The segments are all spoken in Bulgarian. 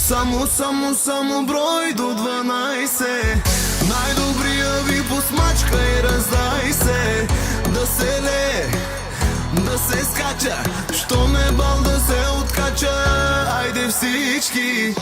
Само брой до 12. Най-добрия ви посмачка и раздай се. Да се лее, да се скача, що ме бал да се откача. Айде всички.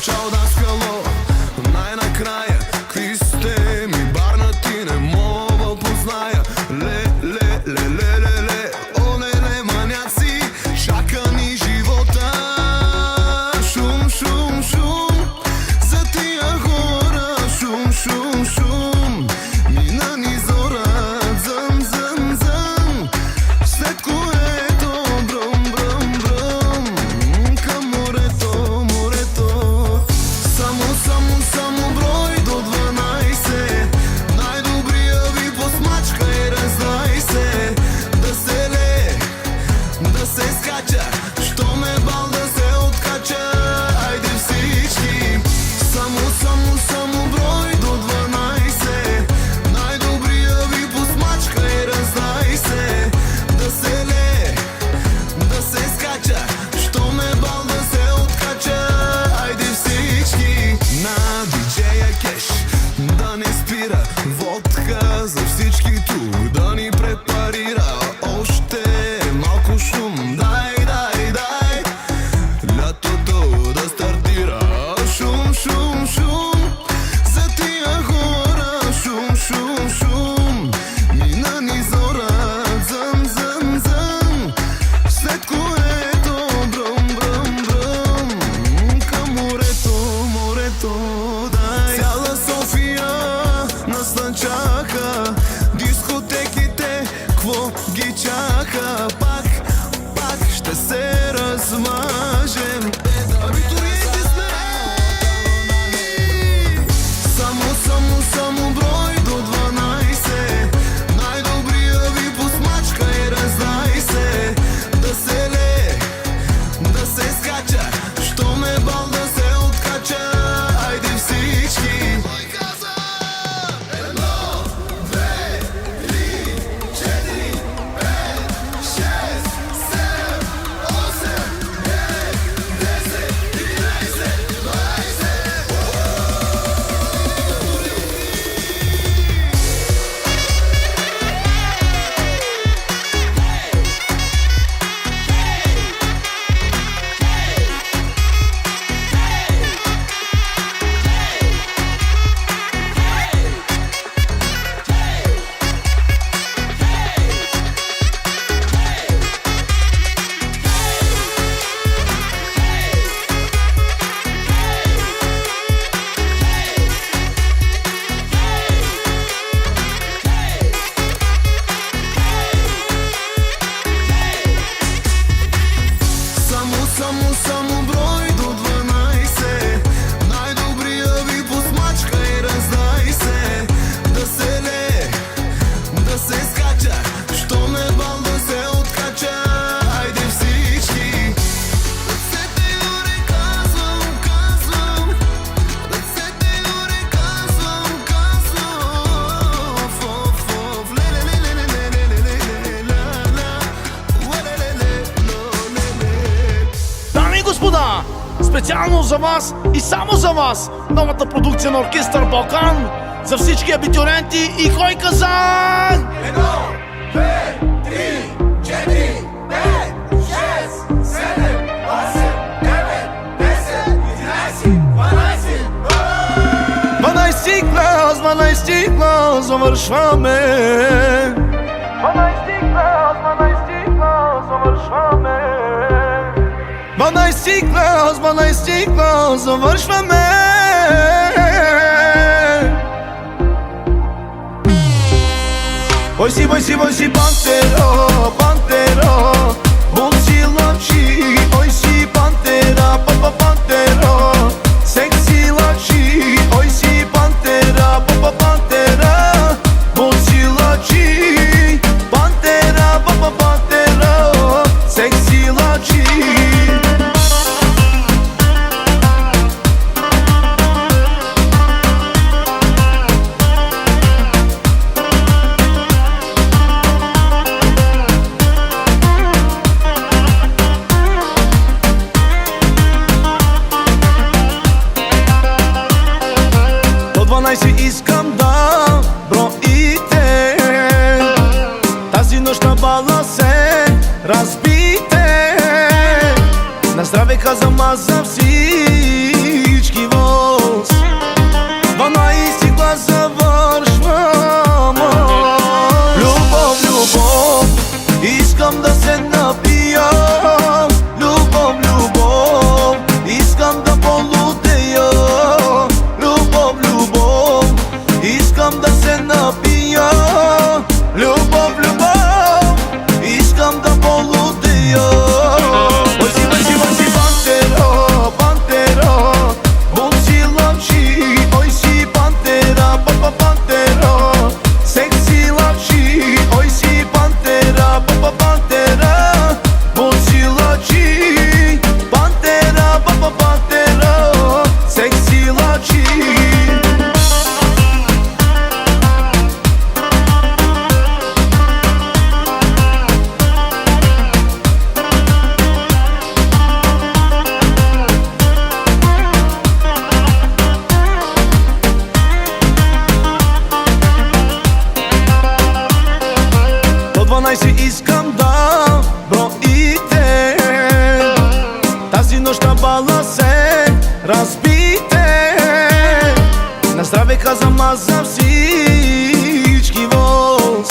Чао, да скало, най-накрая. Какви сте ми барнати, не мога позная. Ле, оле, маняци, чака ни живота. Шум, за тия хора. Шум, мина ни зора. Зъм, след което бръм, към морето. Само брой до 12. Най-добрия ви посмачка и раздай се. Да се лее, да се скача, що ме бал да се откача. Айде всички. Само брой до 12. Най-добрия ви посмачка и раздай се. Да се лее, да се скача, що ме бал да се откача. Айде всички. На диджея кеш да не спира, водка за всички тук да ни препарира. Още малко шум, дай, лятото да стартира. Шум, за тия хора. Шум, мина ни зора. Зъм, след което бръм, към морето. Цяла София наслънчаха, дискотеките кво ги чака. Пак ще се размажем. Абитуриенти сме. Само брой до 12. Най-добрия ви посмачка и раздай се. Да се лее, да се скача, що ме бал да се откача. Айде всички. Само брой до 12. Най-добрия ви посмачка и раздай се. Да се лее, да се скача, що ме бал да се откача. Айде всички. Ръцете горе казвам. Ръцете горе казвам. Дами и господа, специално за вас и само за вас, новата продукция на оркестър Балкан, за всички абитуриенти и кой каза? 1, 2, 3, 4, 5, 6, 7, 8, 9, 10, 11, 12. 12 клас, завършваме. 12 клас, завършваме. 12 клас, завършваме. Ой си, пантеро, бул си лъчи. Ой pantera, pantera. Sexy laci, oj si pantera, pantera. Moci laci, pantera, pantera. Sexy laci. До 12 искам да броите. Тази нощ на бала се разбите. На здраве казвам аз за всички вас. 12 глас завършвам. Любов, любов, искам да се напия. Любов, любов, искам да полудея. Любов, любов, искам да се напия. Любов, любов, искам да полудея. Ой си, пантера, пантера. Моци лъчи, ой си пантера, пантера. Секси лъчи, ой си пантера, пантера. Моци лъчи, пантера, пантера. Секси лъчи. До 12 искам да броите. Тази нощ на бала се разбите. На здраве казвам аз за всички вас.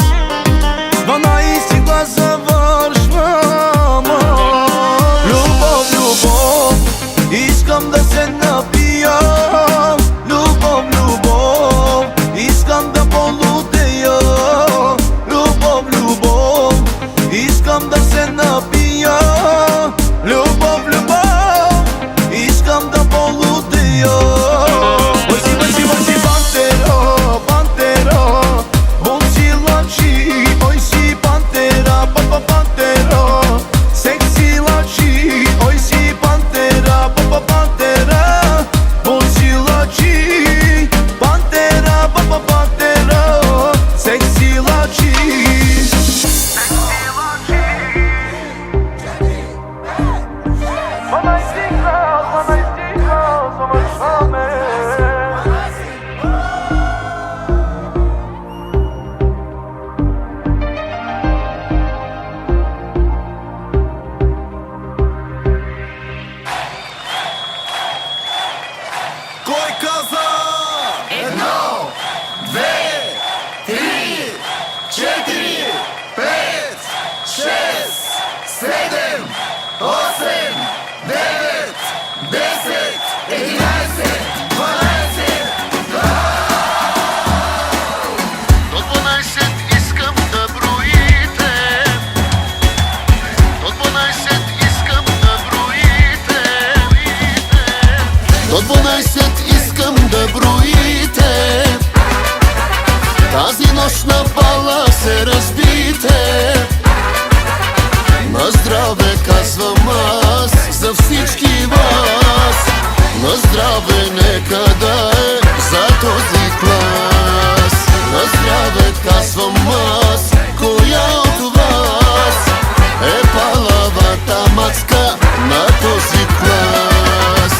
12 глас завършвам. Любов, любов, искам да се напия. Любов, любов, искам да полудея. Любов, любов, искам да се напия. Любов, любов, искам да полудея. Ой си, пантера, пантера. Моци лъчи, ой си пантера, пантера. Секси лъчи, ой си пантера, пантера. Моци лъчи, пантера, пантера. Секси лъчи. Кой каза? 1, 2, 3, 4, 5, 6, 7, 8, 9, 10, 11, 12. До 12 искам да броите. До 12 искам да броите. До 12 искам да броите. Тази нощ на бала се разбите. На здраве казвам аз за всички вас. На здраве нека да е за този клас. На здраве казвам аз, коя от вас е палавата мацка на този клас.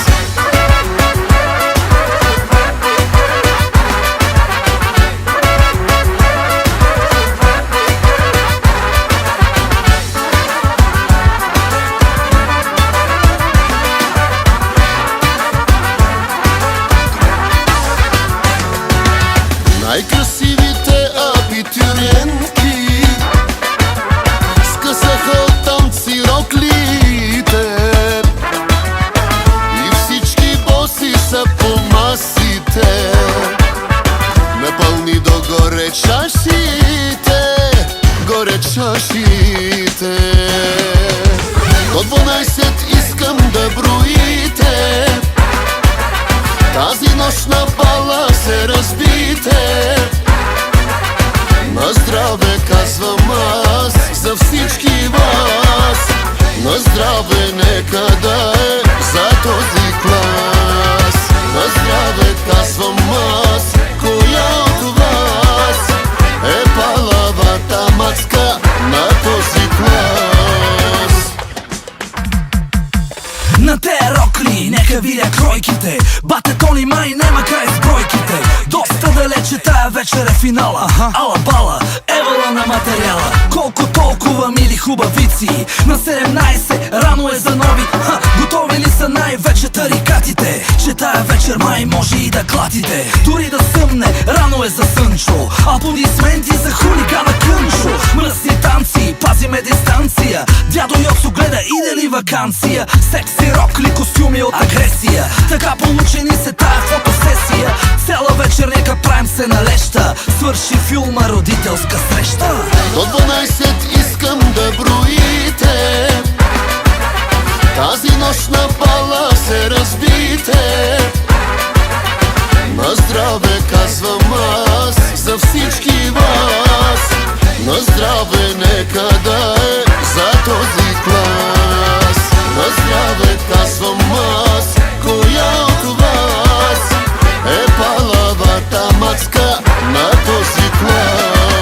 тройките. Бате Тони май нема край с бройките. Доста далече тая вечер е финала. Ала бала, евала на материала. Колко толкова мили хубавици. На 17 рано е за нови. Готови ли са най-вече тарикатите? Че тая вечер май може и да клатите. Дори да съмне, рано е за Сънчо. Аплодисменти за хулигана Кънчо. Мръсни танци, пазиме дистанция. Дядо Йосо гледа иде ли вакансия. Секси рок ли костюми от агресия. Така получени се тая фотосесия. Цяла вечер нека правим се налеща. Свърши филма родителска среща. До 12 искам да броите. Тази нощ на бала се разбите. На здраве казвам аз за всички вас. На здраве нека да е за този клас. На здраве казвам аз, коя от вас е палавата мацка на този клас.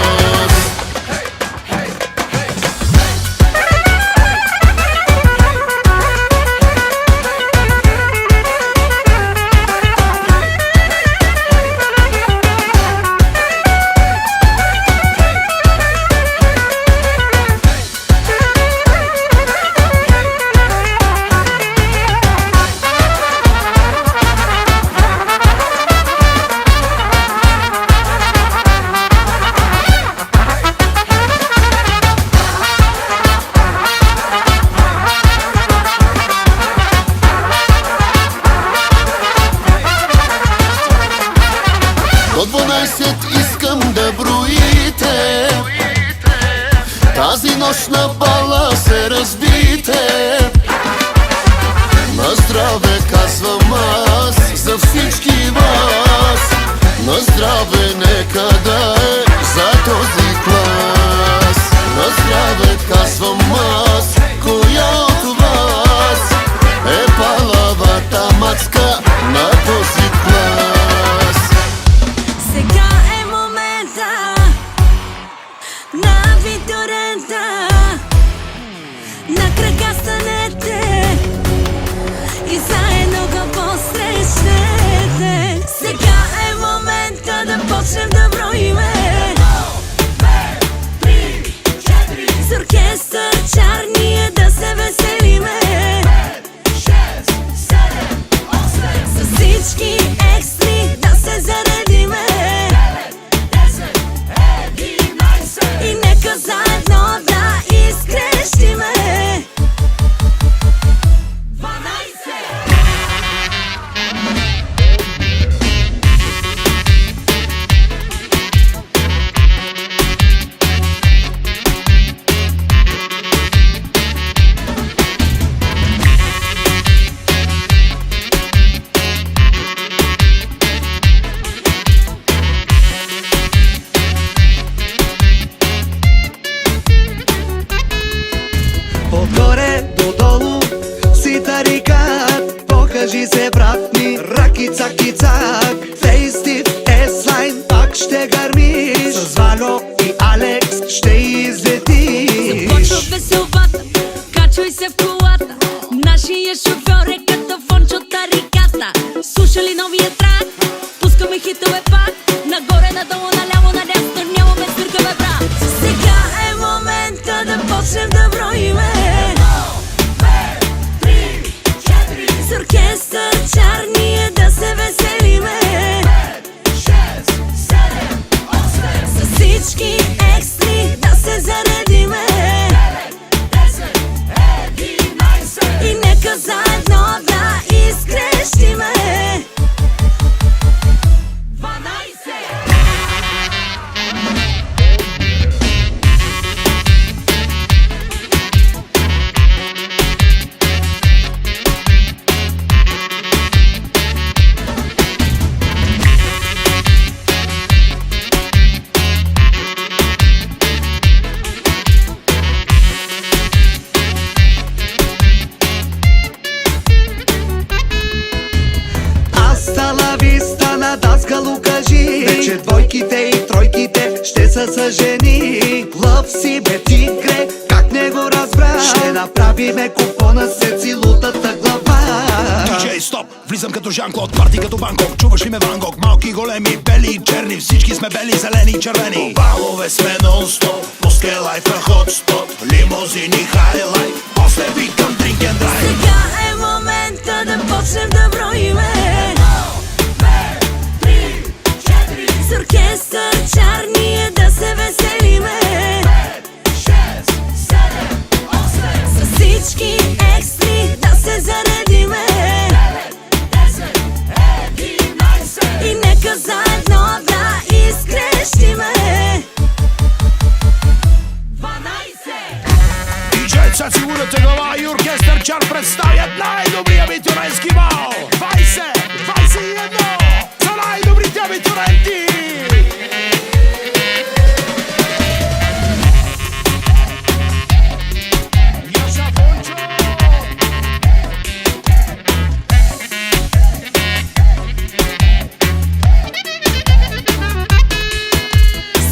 До 12 искам да броите. Тази нощ на бала се разбите. На здраве казвам аз за всички вас. На здраве нека да е за този клас. На здраве казвам аз, коя от вас е палавата мацка на този клас. Сега е момента на Виторента. На кръга станете и заедно го посрещнете. Сега е момента да почнем да броиме. С оркестър чарния да се веселиме. С всички екстри да се заредиме. И нека заедно да изкрещиме. 12. Отгоре до долу си тарикат. Покажи се, брат ми, раки цаки цак. Фейстив еслайн пак ще гърмиш. С Вано и Алекс ще излетиш. Започва веселбата, качвай се в колата. Нашия шофьор е като Фончо тариката. Слушали новия трак, пускаме хитове пак. Нагоре, надолу, наляво, надясно, нямаме свиркаве, брат. Сега е момента да почнем да броиме. С оркестър чарния да се веселиме. С всички екстри да се заредиме. И нека заедно да изкрещиме. 12. Астала виста на даскалу кажи. Вече двойките и тройките ще са съжени. Лъв си бе тигре, как не го разбра. Ще направиме купона се целутата глава. DJ, стоп! Влизам като Жанко от парти като Банкок. Чуваш ли ме Ван Гог? Малки, големи, бели и черни. Всички сме бели, зелени и червени. Балове сме нон-стоп, пуске лайф е хотспот. Лимузини, хайлайт, после викам drink and drive. Сега е момента да почнем да броиме. С оркестър чарния да се веселиме. С всички екстри да се заредиме. И нека заедно да изкрещиме. 12. Диджей Цаци, Лудата глава и оркестър Чар представят най-добрия абитурентски бал. 20, 21 за най-добрите абитуренти.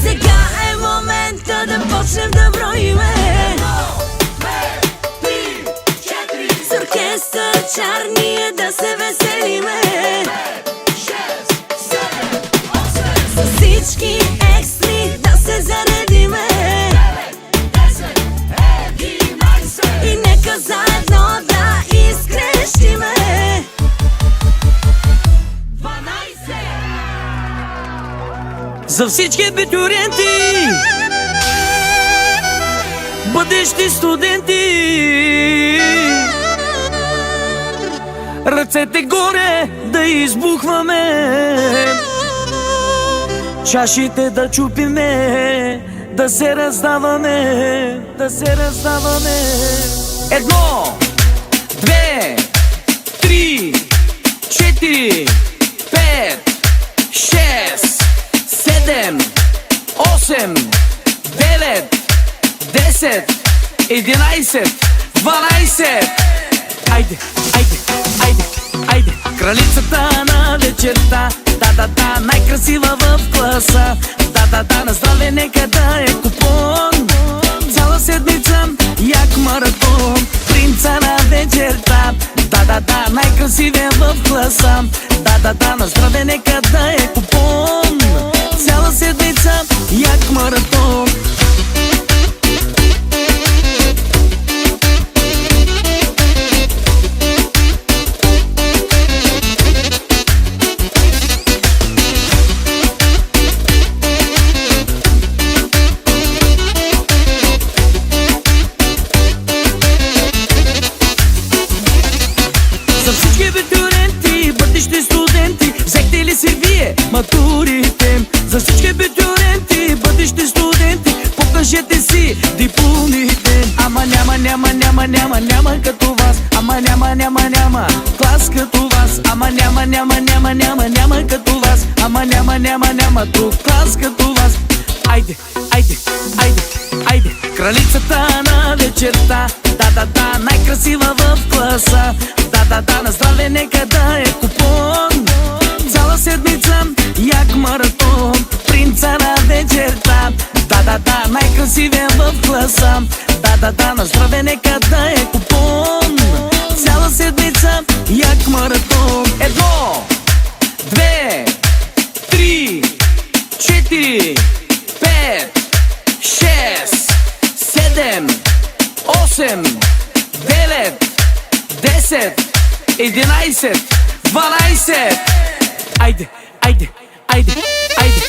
Сега е момента да почнем да броиме. С оркестър чарния да се веселиме. С всички екстри да се заредиме. И нека заедно да изкрещиме. 12. За всички абитуриенти, бъдещи студенти, ръцете горе да избухваме, чашите да чупиме, да се раздаваме, да се раздаваме. 1, 2, 3, 4, 5, 6, 7, 8, 9, 10, 11, 12. Айде, айде, айде, айде. Кралицата на вечерта, да, най-красива в класа. Да, на здраве нека да е купон. Цяла седмица як маратон. Принца на вечерта, да, най-красивия в класа. Да, на здраве нека да е купон. Цяла седмица як маратон. За всички абитуриенти, бъдещи студенти, взехте ли си вие матурите? За всички абитуриенти, бъдещи студенти, покажете си дипломите. Ама няма като вас. Ама няма клас като вас. Ама няма като вас. Ама няма друг клас като вас. Айде, айде, айде, айде. Кралицата на вечерта, да, най-красива в класа. Да, на здраве нека да е купон. Цяла седмица як маратон. Принца на вечерта, да, най-красивия в класа. Да, на здраве нека да е купон. Цяла седмица як маратон. 1, 2, 3, 4, 5, 6, 7, 8, 9, 10, 11, 12. Айде, айде, айде, айде.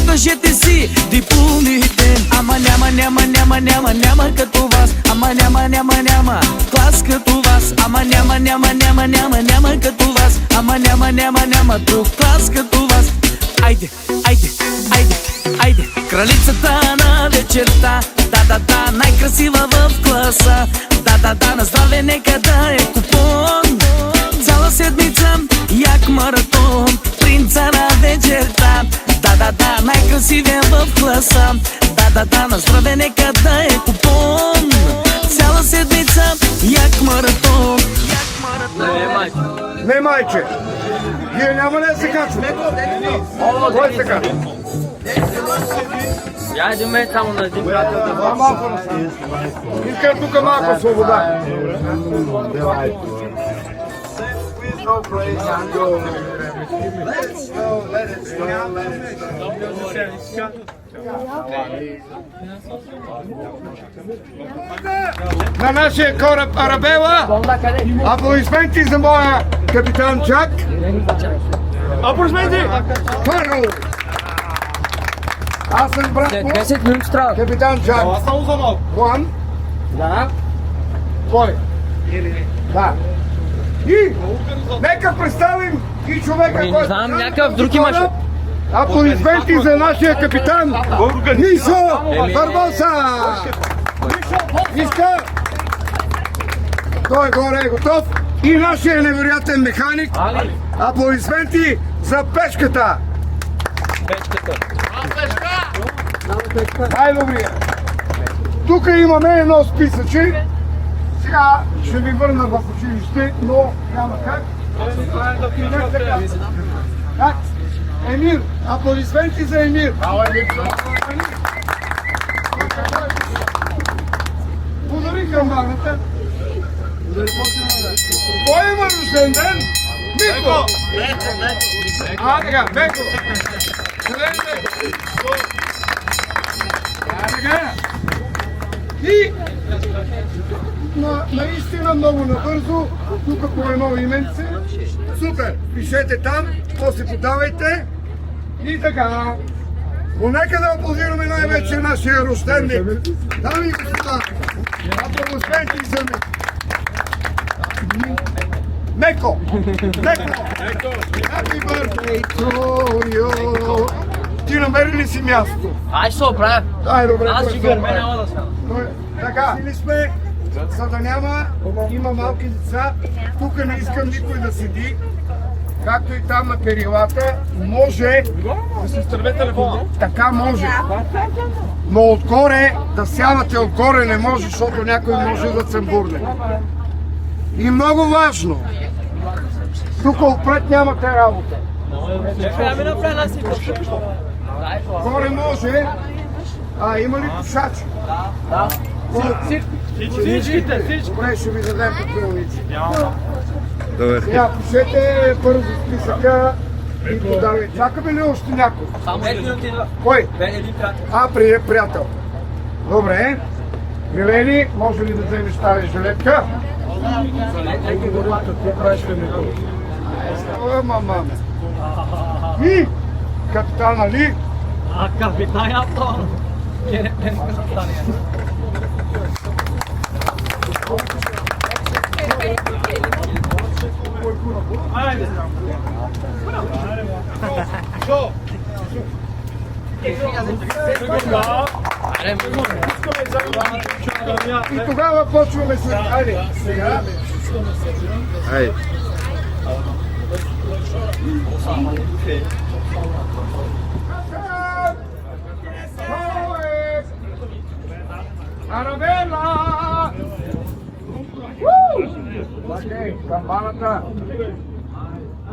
Кажете си дипломите. Ама няма като вас. Ама няма клас като вас. Ама няма като вас. Ама няма друг клас като вас. Айде, кралицата на вечерта. Да, най-красива в класа. Да, на здраве нека да е купон. Цяла седмица як маратон. Принца на вечерта. Да, най-красивия в класа. Да, на здраве нека да е купон. Цяла седмица як маратон. Не, майче! Вие няма ли да се качвате? Кой се качва? Я един мет само на един приятел. Малко искам тук малко свобода. На нашия кораб Арабела, аплодисменти за моя капитан Чак. Аплодисменти! Първо! Аз съм брат му, 10 минути трябва. капитан Чак. Хуан? Да. Кой? Да. И нека представим и човека, който... знам, някакъв друг имаше. Аплодисменти за нашия капитан Мишо Барбоса! Иска! Той горе е готов. И нашия невероятен механик. Аплодисменти за пешката! Най-добрия! Тук имаме едно списъче. Сега ще ви върна в училище, но няма как. Как? Емир! Аплодисменти за Емир! Подари камбаната. Кой има рожден ден? Мико! Така, Меко! И наистина много набързо, тук по едно именце. Супер! Пишете там, после подавайте. И така. Но нека да аплодираме най-вече нашия рожденник. Дами и господа, аплодисменти за Меко! Меко! Happy birthday to you! Ти намери ли си място? Ай, ще се оправя. Ай, добре. Аз той ще се гърме, оправи. няма да съм. Така, сили сме, за да няма, има малки деца, тук не искам никой да седи, както и там на перилата, може да се стърве телефона. Така може. Но отгоре, да сядате отгоре не може, защото някой може да цъмбурне. И много важно, тук отпред нямате работа. Горе може, има ли пушачи? Да. Всичките. Добре, ще ви дадем попълници. Сега, пишете първо списъка и подавайте. Чакаме ли още някой? Само 5 минути идва. Кой? Един приятел. Приятел. Добре. Милени, може ли да вземеш тази жилетка? Мама. И капитана ли? Капитан Антон. И тогава почваме с... Айде, сега. Айде. Арабела! Окей, камбаната.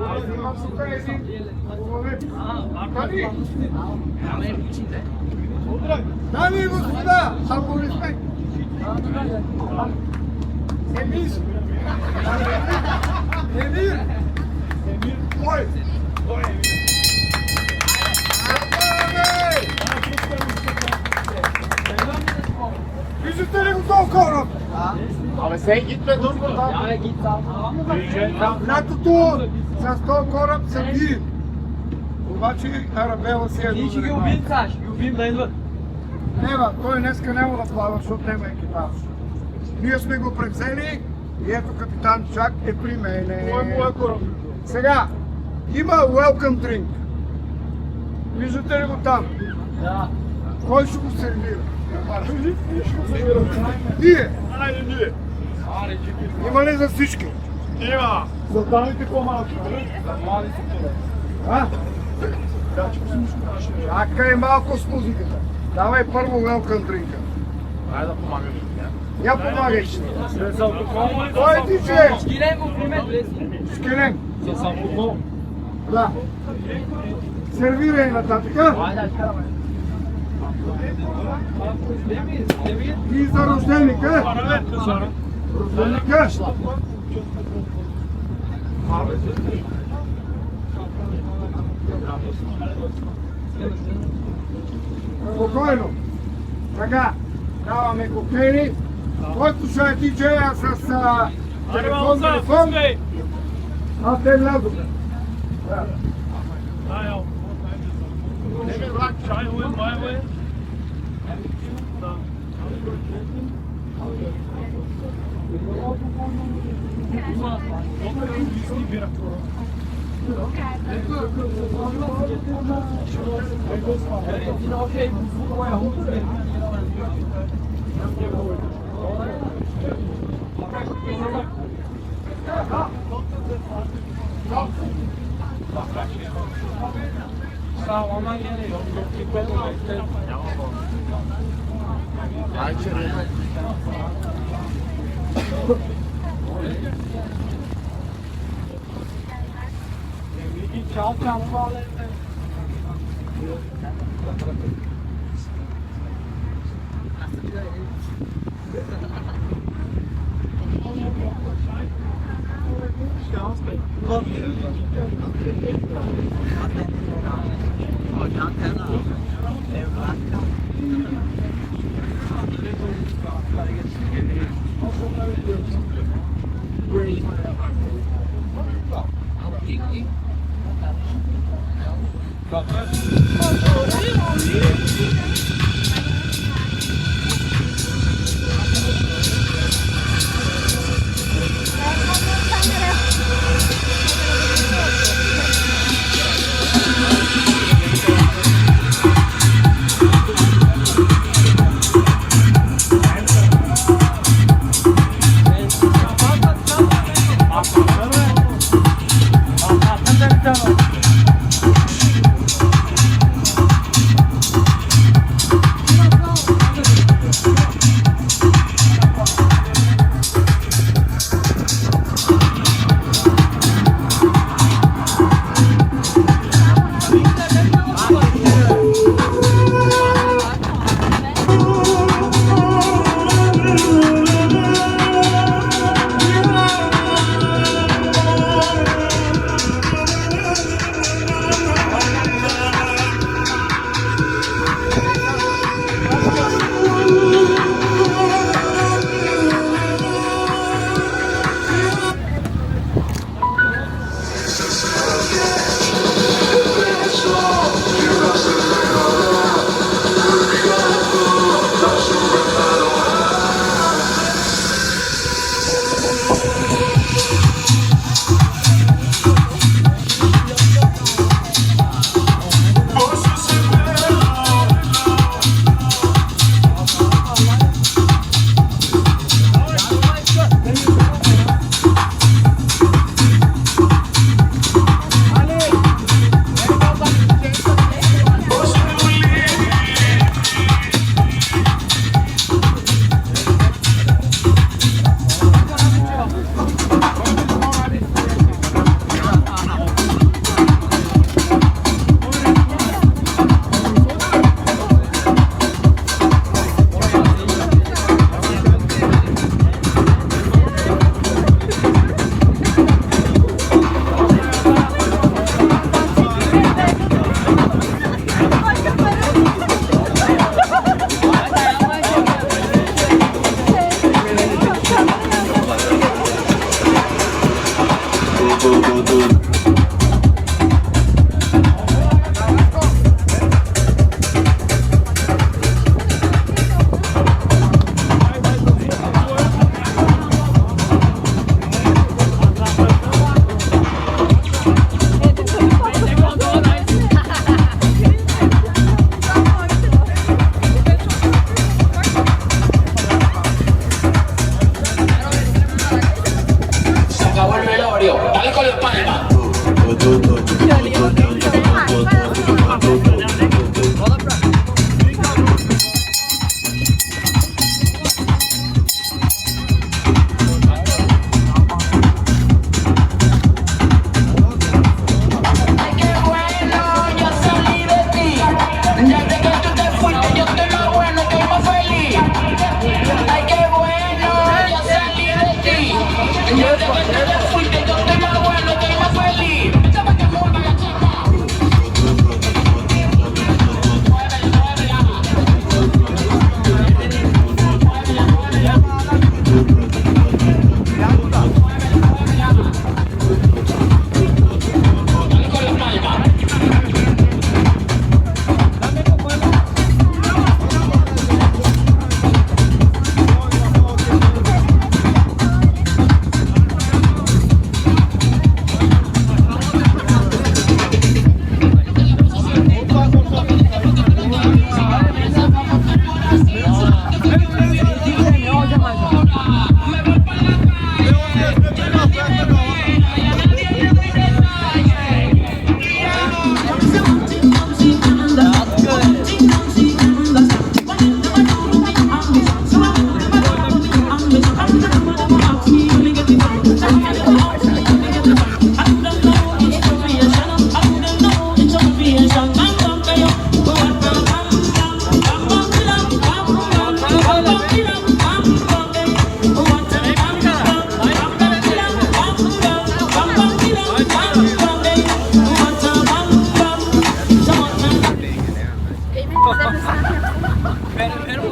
Аз имам тук един половин. Къде? Дами и господа, аплодисменти. Емир. Емир. Кой? Виждате ли го този кораб? Абе, сега гитме тук. Лятото с този кораб са били Обаче Арабела си е Ние ще ги убием, сега, ще ги убием да идват. Нева, той днеска няма да плава, защото няма екипаж. Ние сме го превзели и ето капитан Чак е при мене. Сега, има welcome drink. Виждате ли го там? Да. Кой ще го сервира? Ние! Има ли за всички? Има! За дамите по-малки, А? Чакай малко с музиката. Давай първо welcome drink. Айде да помагаш. Я помагай. Без алкохол, Кой е диджей? Скилен го приме, Скелен. с алкохол. Да. Сервирай нататък. Айде, караме. И за рожденика. Рожденика. Спокойно. Така, даваме коктейли. Който ще е диджея с телефон, аз те влязох. Great.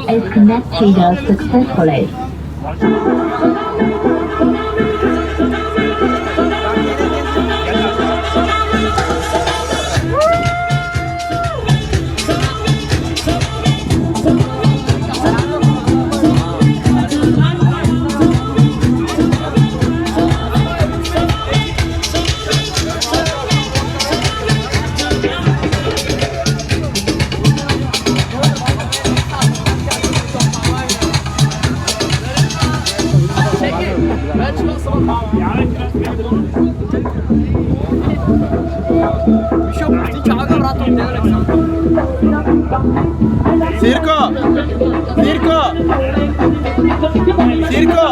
is connected successfully. Circo! Circo! Circo!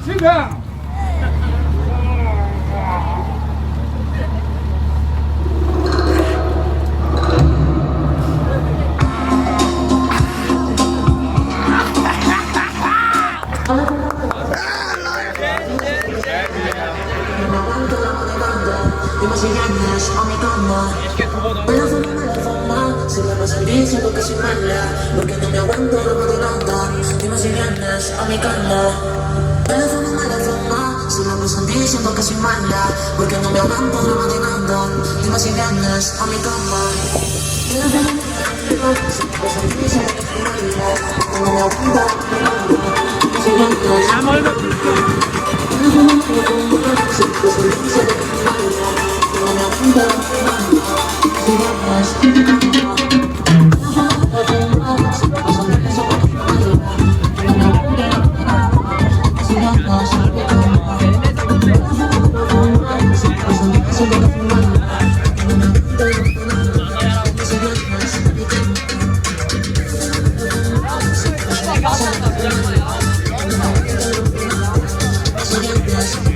Sit down. Siento que soy mala, porque no me aguanto la madrugada. Dime si vienes a mi cama. Teléfono me forma, si lo presentí siento que soy mala, porque no me aguanto la madrugada. Dime si vienes a mi cama. Teléfono me forma, si lo presentí siento que soy mala, porque no me aguanto la madrugada. Dime si vienes a mi cama. Teléfono me forma, si lo presentí siento que soy mala, porque no me aguanto la madrugada. Dime si vienes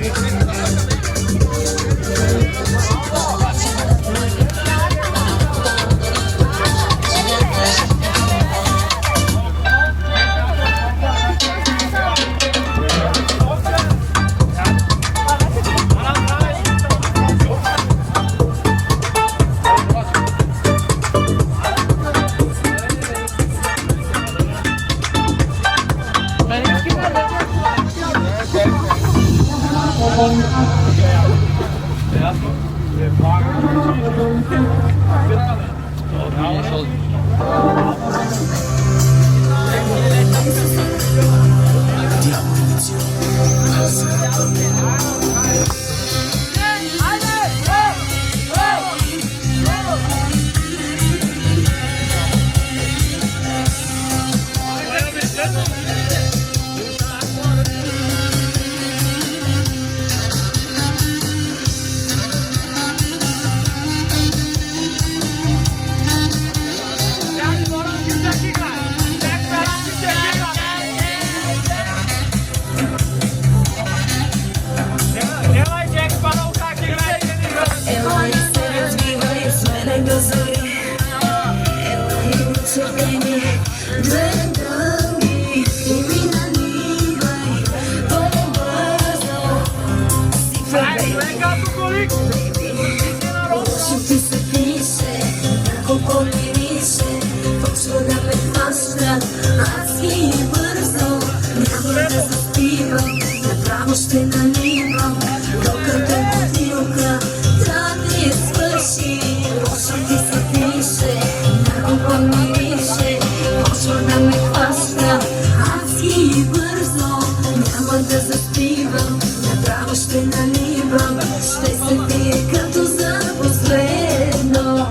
a mi cama. Ела и се развивай с мене до зори. Ела и нетърпение, гледам ги и ми наливай по-бързо. Сипвай, лошо ти се пише, няколко мирише, почва да ме хваща, аз ги бързо. Няма да заспивам, направо ще наливам, докато бутилка да не свърши. Лошо ти се пише, няколко мирише, почва да ме хваща, аз ги бързо. Няма да заспивам, направо ще наливам, ще се пие като за последно.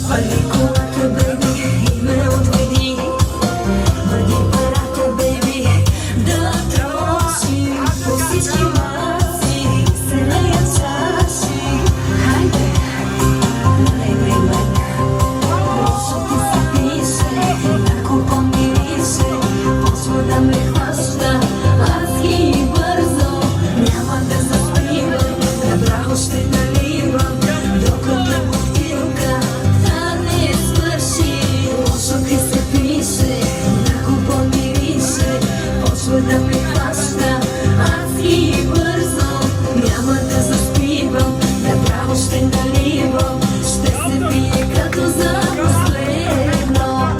Върви колата, бейби, и ме отведи. Върви парата, бейби, да трошим по всички маси, се леят чаши. Хайде, налей мен. Лошо ти се пише, няколко мирише, почва да ме хваща, аз ги бързо. Няма да заспивам, направо ще наливам, докато бутилка да не свърши. Лошо ти се пише, няколко мирише, почва да ме хваща, аз ги бързо. Няма да заспивам, направо ще наливам, ще се пие като за последно.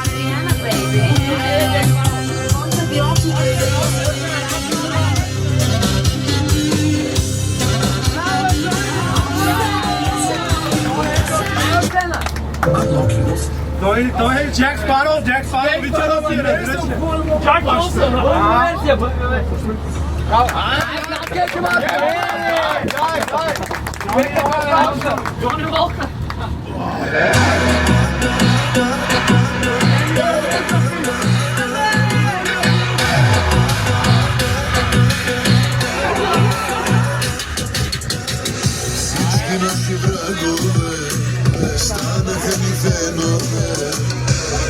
Adriana, baby. Той е Джак Спароу, обича да си рече. Чак версия, Джони Волка. Всички наши врагове станаха ни фенове.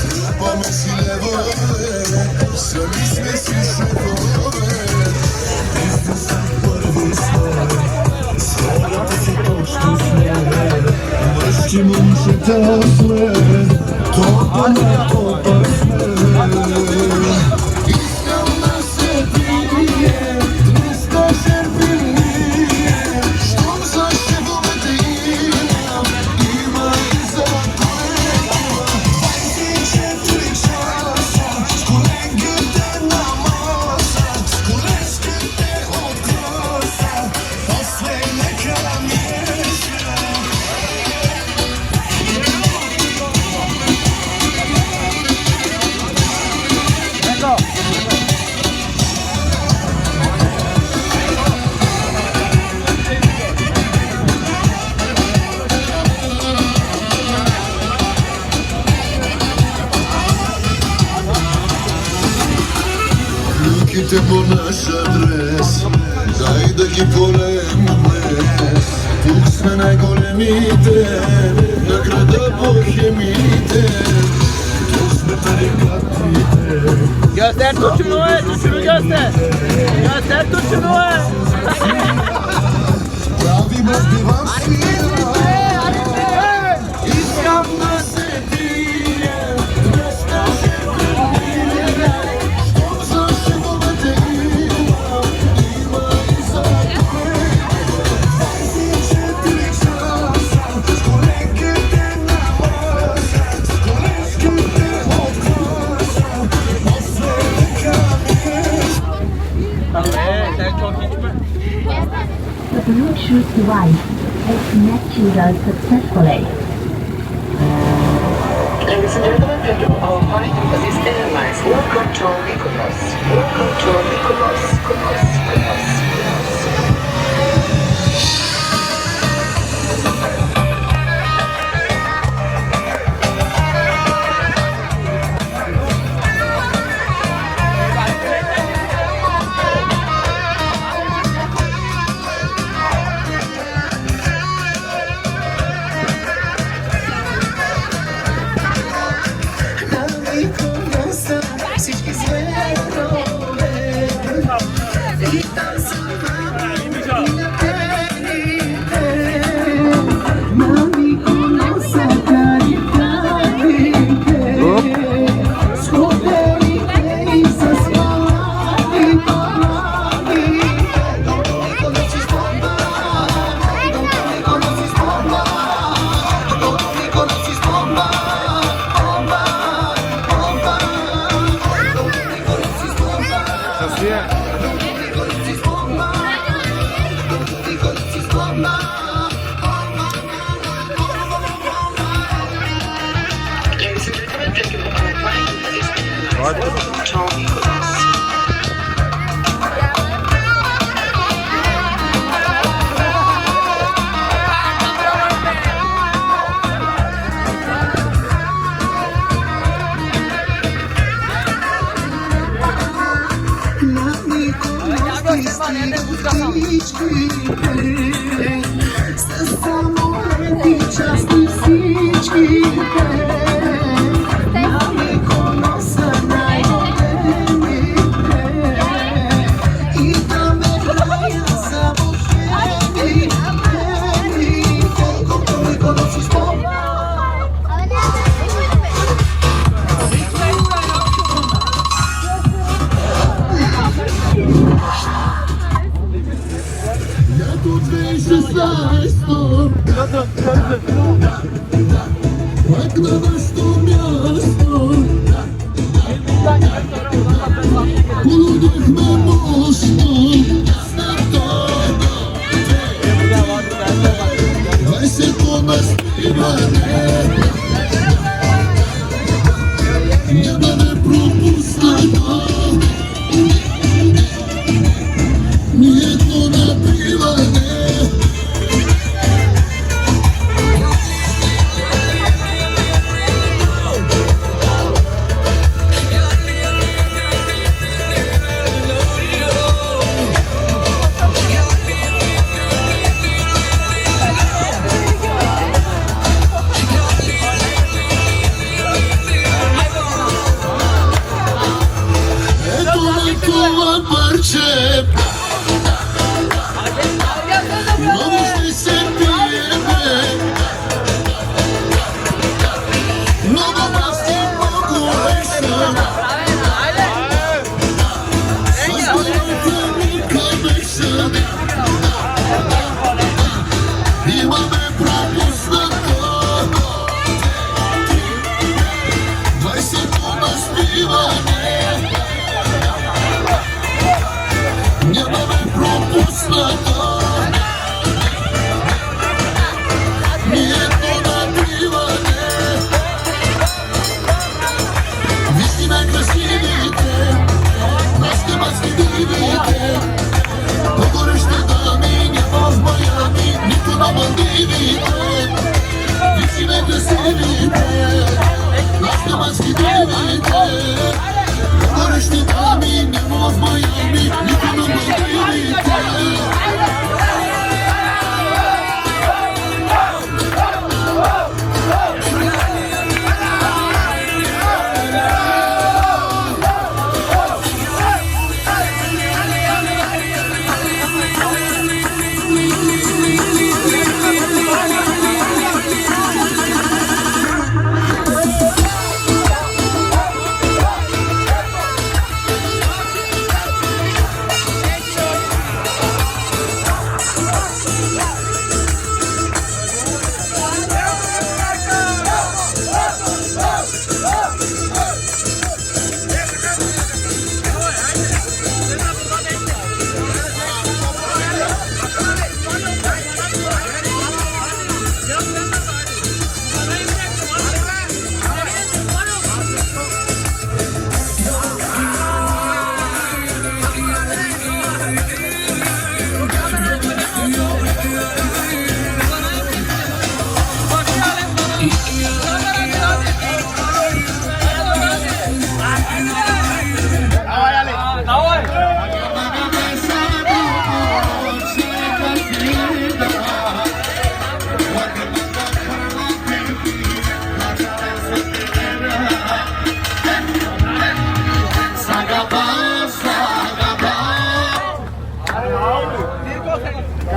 Трупаме си левове, сами сме си шефове. Бизнесът първи сме, сферата си точно сме. Мъжки момчета сме, топа на топа сме. Искам да се пие, 300 шерпилие, щом за шефовете имам, има и за колега. 24 часа, с колегите на маса, с колежките от класа, после нека миша. Поруките по наш адрес, дай да ги полемаме. Тук сме най-големите, на града Бохемите. Тук сме тарикатите. Göster tuşunu, tuşunu göster. Göster tuşunu. Правим диван свира. Искам да се пие, без тази година. Щом за шумовете има и за тебе. 24 часа, с коленките на маса, с колежките от класа, освен Sen çok içme. The Bluetooth device is connected successfully. Ladies and gentlemen, thank you for our flight with this airlines. Welcome to Mykonos. Welcome to Mykonos. Mykonos. Всички зверове и танцуваме на пените. На Миконоса тарикатите, скотерите и с млади паради. Миконос is bomba, Mikonos is bomba, Mikonos is bomba, bomba, bomba. Ladies and gentlemen, thank you for our flight with this airlines. Welcome to Mykonos. С самолети части всичките. На Миконоса най-големите. И да ме храня за мошените. Колкото Миконос is bomba. Лято 2016, пак на нашето място. Полудихме мощно след това. 20 на спиване. Няма да пропуснато. Нието напиване. Ето на това парче. Много ще се пиеме. Много масти, много леса. С големите ми кайбеша. Имаме пропуснато 20 на спиване.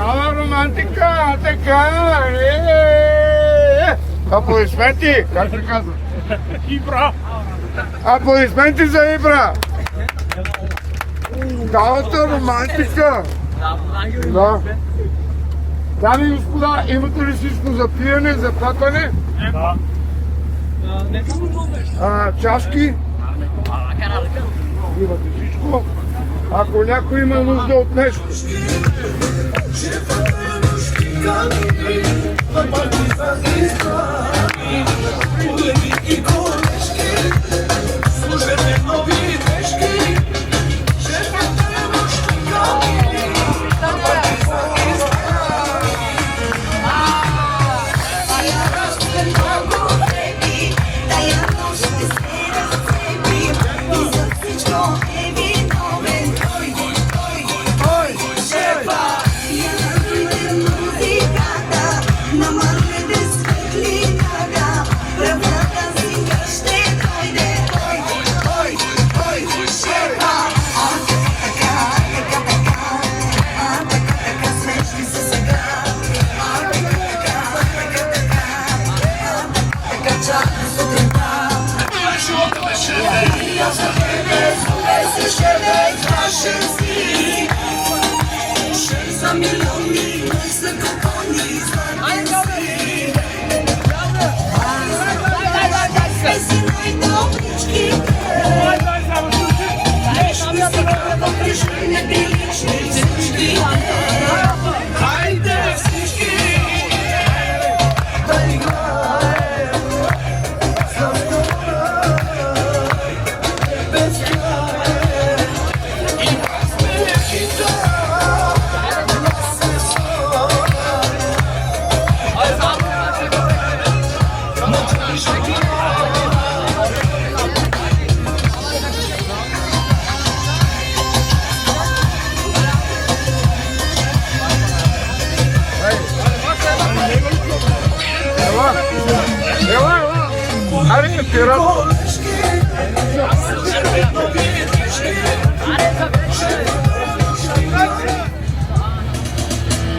Ала романтика, така. Аплодисменти, как се казва? Ибра! Аплодисменти за Ибра. Цялата романтика. Да. Дами и господа, имате ли всичко за пиене, за пътване? Чашки? Имате всичко. Ако някой има нужда от нещо.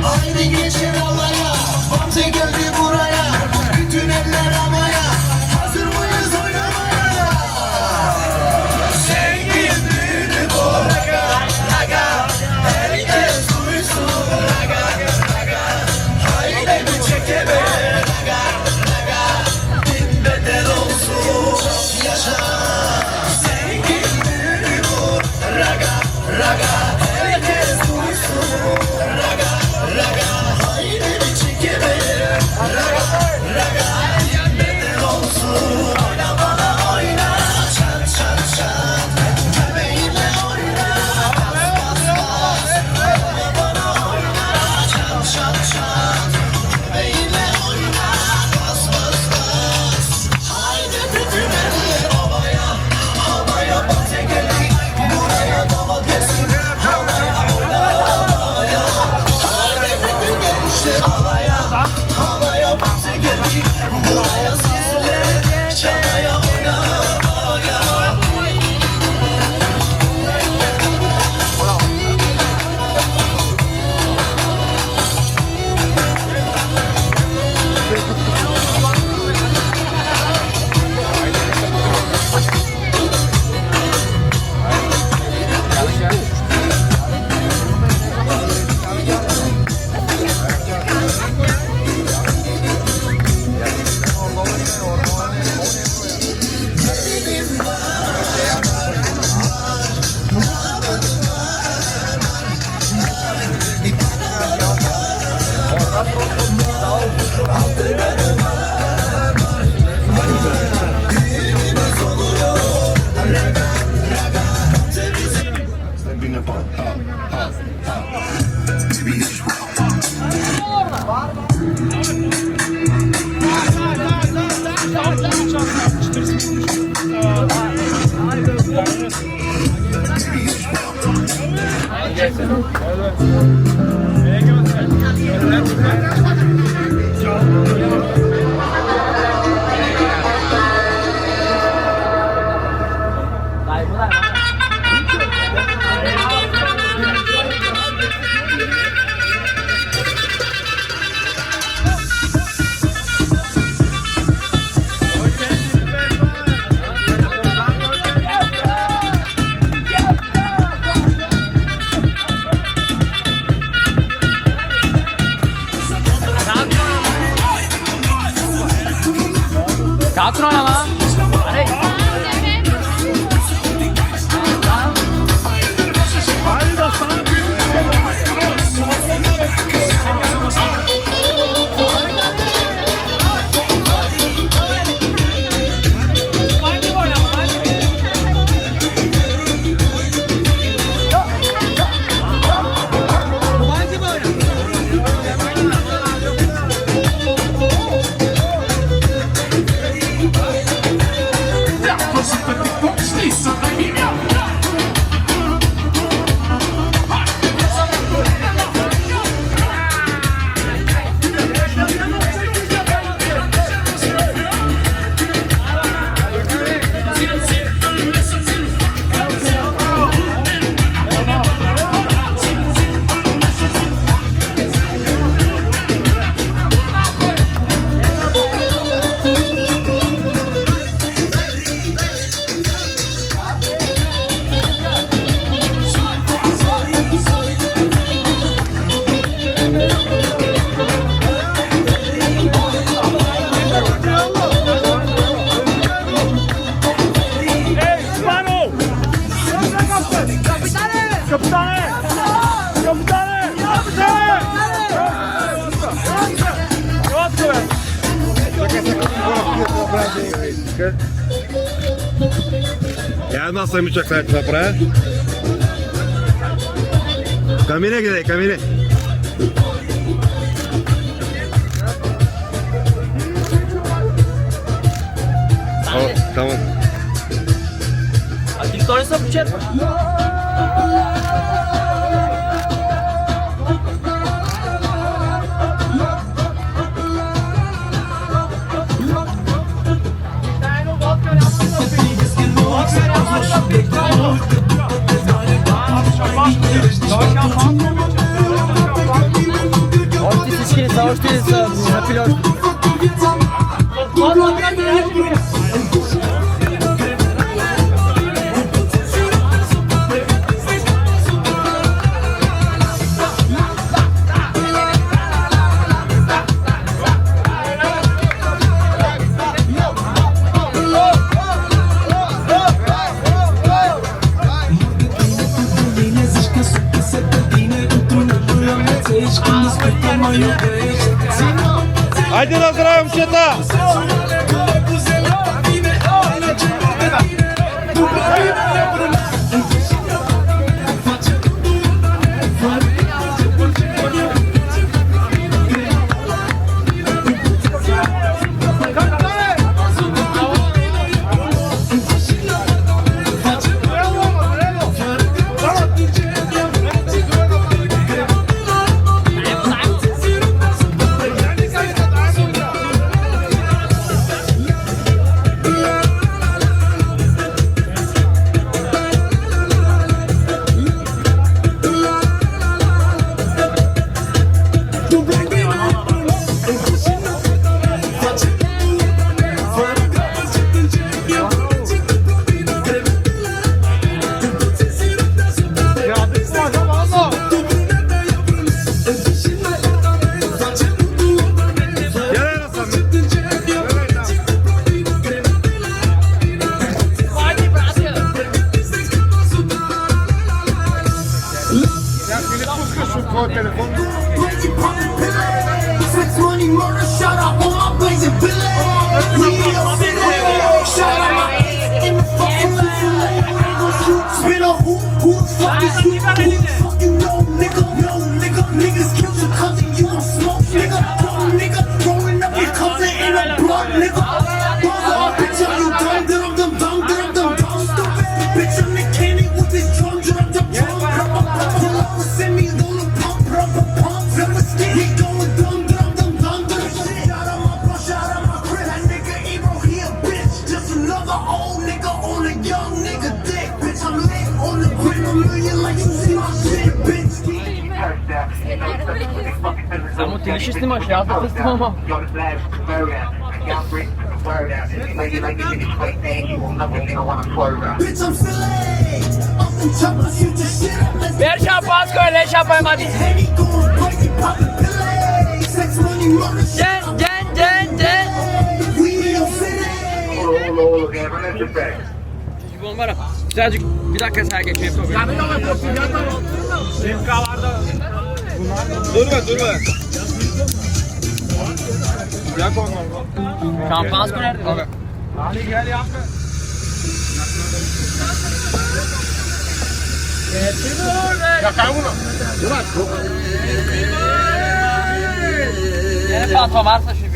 Haydi geçin havaya, Bamze geldi buraya. Bütün eller havaya, hazır mıyız oynamaya? Zengin düğünü bu, raga, raga. Herkes duysun, raga, raga. Haydi bir çekeme, raga, raga. Bin bedel olsun, yaşa. Zengin düğünü bu, raga, raga. Herkes duysun, raga, raga. Haydi bir çekeme, raga, raga. Bedel olsun, oyna bana oyna. Çat çat çat, bebeğimle oyna. Bas bas bas, oyna bana oyna. Çat çat çat, bebeğimle oyna. Bas bas bas. Haydi bütün eller havaya, havaya bas gelin. Buraya dama gelsin, havaya oyna, havaya. Haydi bütün gençler havaya, havaya bas gelin. Buraya sesle, çalaya oyna, havaya. Gitsin oynama. Я нас сами чакай това правя. Камине гледай, камине. Tamam. А ти що не се почерпаш? Още всички не са, още не са напили още. Хайде да здраве, момчета! Само ти ли ще снимаш? Аз да те снимам. Ver şapasco, ele şapayı hadi. Gen. oğlu gelmene süper. Bombara. Birazcık bir dakika sağa geçeyim. Durma. Yak onları. Şampans mı nerede? Abi. Ali gel yap. Yakar bunu. Yine pantolon varsa şimdi.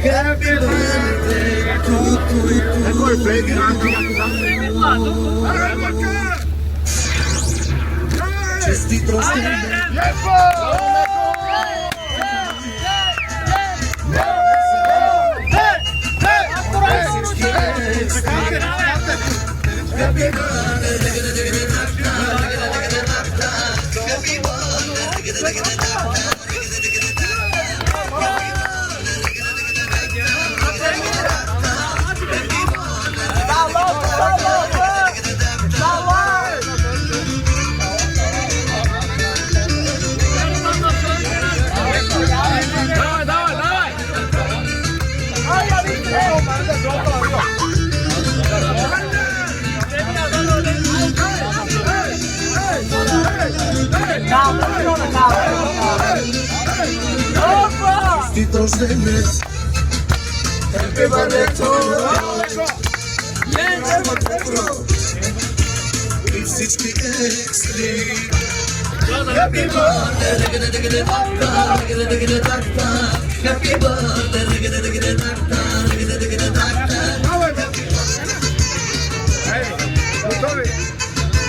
Готові?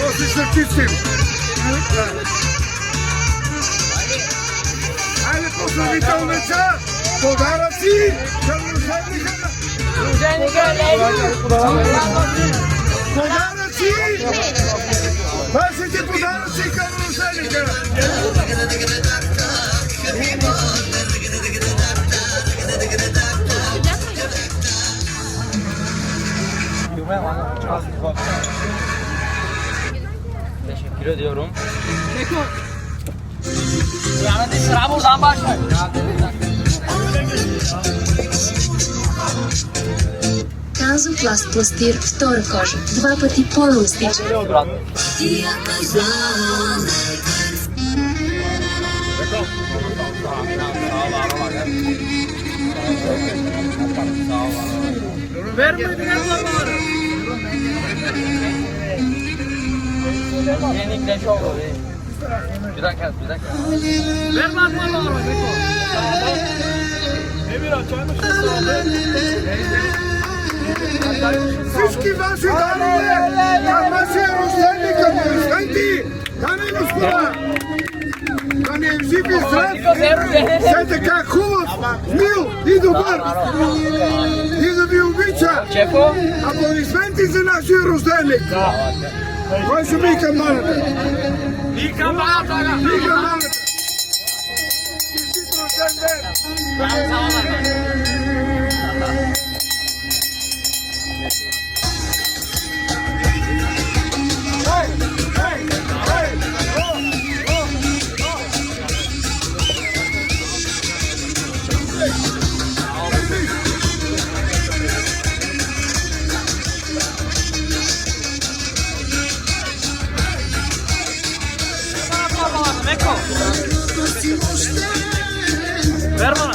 После сертицим. Айде поздравителнича, подаръци към рожденика. Подаръци! Вашите подаръци към рожденика. Teşekkür ediyorum. Yani sıra buradan başlar. Казопласт пластир, втора кожа, 2 пъти по-еластичен. Yenilikle çok oluyor. Bir dakika. Ver bakma bana. Emir açar mısın? Всички ваши дарове към вашия рожденник, към рожденти, дами и господа, да не е жив и здрав, все така хубав, мил и добър, и да ви обича. Аплодисменти за нашия рожденник. Кой ще би камбаната? İyi kambalata. И камбаната. Честит рожден ден. Ver bana.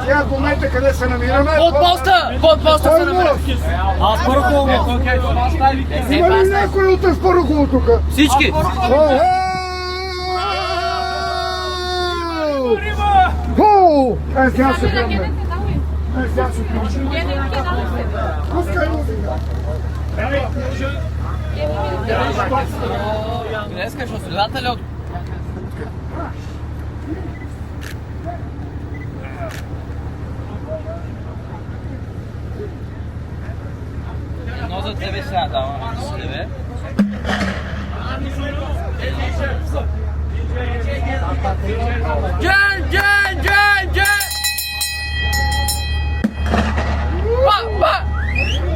Сега в момента къде се намираме? Под поста се намира. Аспарухово. Има ли някой от Аспарухово тук? Всички. Сега се кръмне. Сега се кръмне. Пускай музика. Днес ще средата ли от... Едно за тебе сега даваме за тебе. Джен! Ба!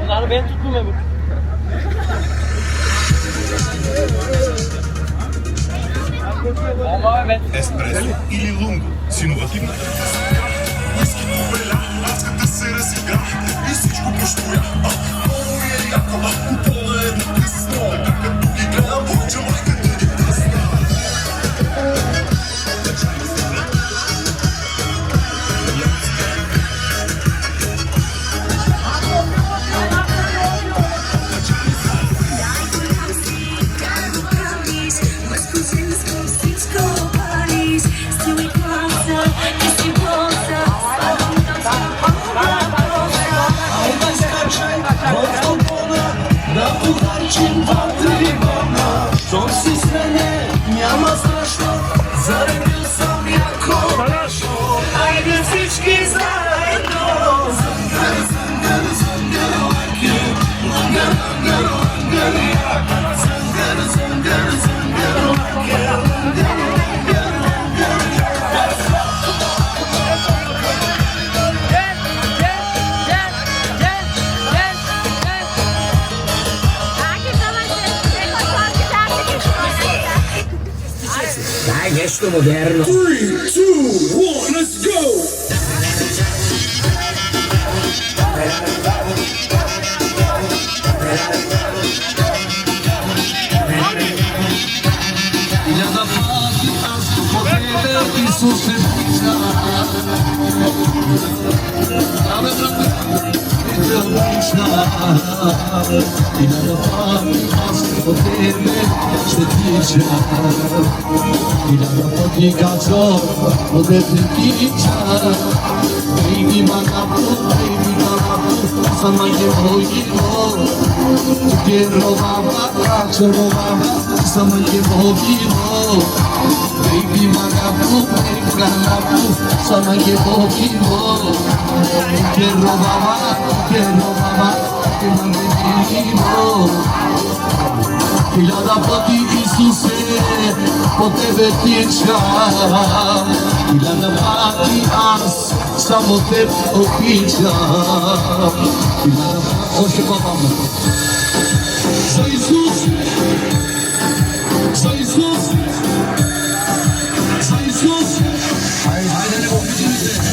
Надо бе тук ме бе. Еспресо или лунго, с иновативната вкуса. Уиски повеля, адската се разигра и всичко постоя. Много ми е яко, купона е накъсно. Като ги гледам, повече майката ги пръсна. Няма страшно, заребил съм яко. Айде всички заедно. Зангар, лаки. Лангар, як. Зангар, лаки. Dai, нещо модерно. 3, 2, 1, let's go! Хиляда пъти, Исусе, по Тебе тичам. Хиляда пъти аз само Теб обичам. Хиляда пъти... Още по-бавно. За Исус! За Исус! За Исус! Хайде, не обичайте!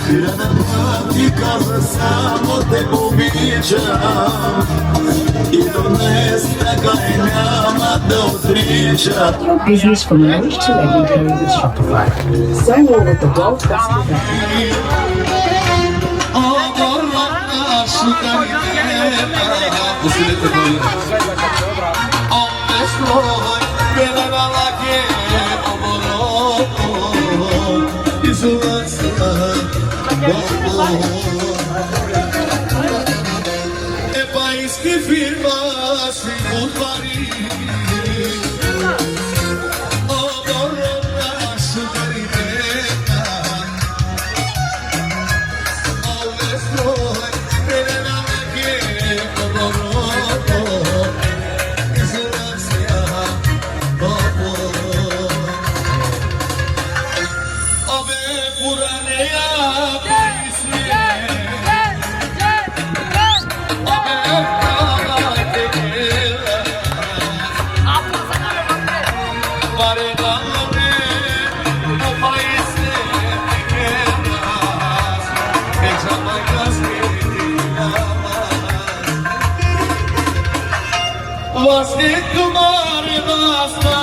Хиляда пъти каза само Те обичам и до днес така и няма да отричам. Your business from launch to legendary with Shopify. Sell all of the gold dust É país que firma sem culpari. Oh, dorona, sucarineta. Oh, destroy, pena que dorona. बस तुम्हारे वास्ता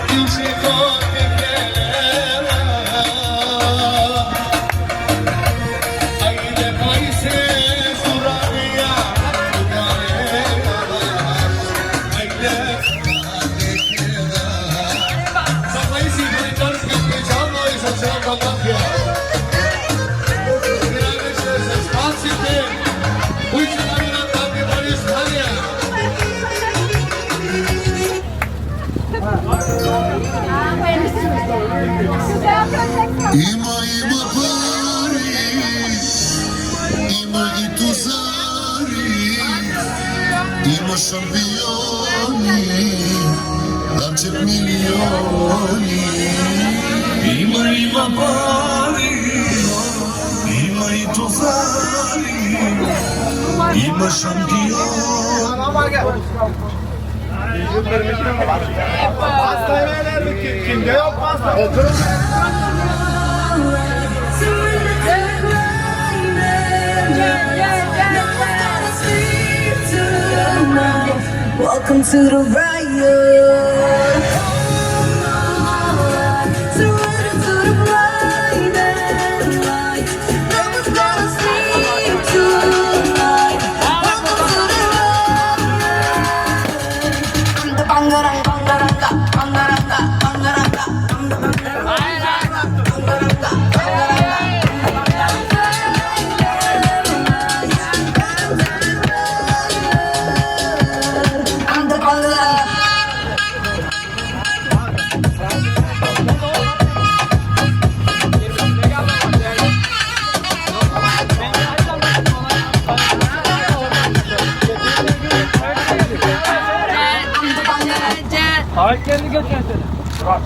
किसी को Ima pari, ima i tuzari, ima šampioni, lancet milioni. Ima pari, ima i tuzari, ima šampioni. Pasta verer mi? Kimde yok pasta? Oturun. Welcome to the riot. Surrender to the blinding light. No one's gonna sleep tonight. Welcome to the riot. Bangaranga, bangaranga, bangaranga, bangaranga, Ay kendi götürsün. Bak.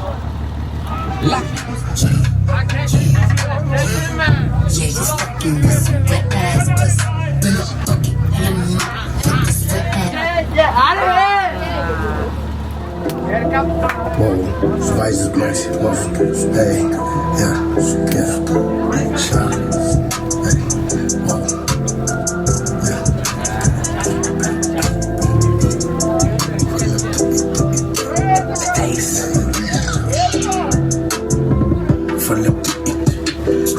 Whoa, Spice is blessed, motherfuckers. Hey, yeah, shot. Hey, whoa, yeah.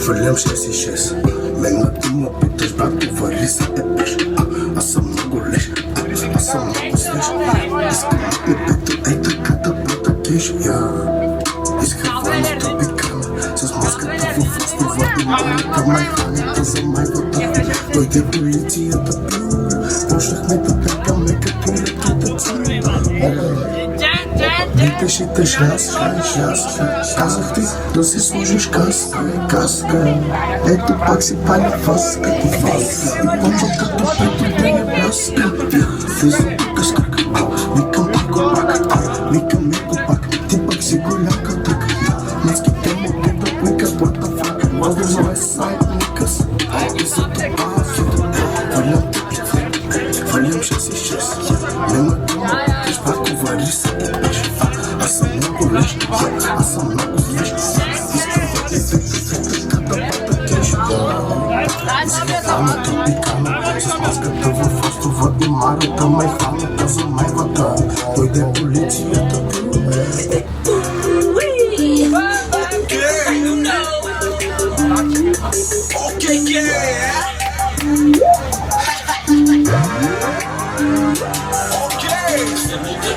Фърлям 6 Мен на ти му питаш, брат, вали се епеш. Аз съм много леш, аз съм много свеж. Искам да ме пето, ей така да бъда кеш. Изхвана да пикана, с маската в острова и малата майханите за майвата. Дойде полицията, почнахме да бягаме като леките цари. Викаше шас. Казах ти да си сложиш каска. Ето пак си пали фас, като фас. И почва като пето да не бляска. Влизам тук с кръг, викам го пак. Ти пак си голям катък. Мъцките му питат, вика порта фак. Въздържа е сайт, никъс. И за това Фалям 6. Нема ти пак вари се и пеш. Аз съм много леш, аз съм много злеш. Искам да ти така да бъда кеш. Изхвана да пикана, с маската в острова и марата майханата за майвата. Дойде полицията.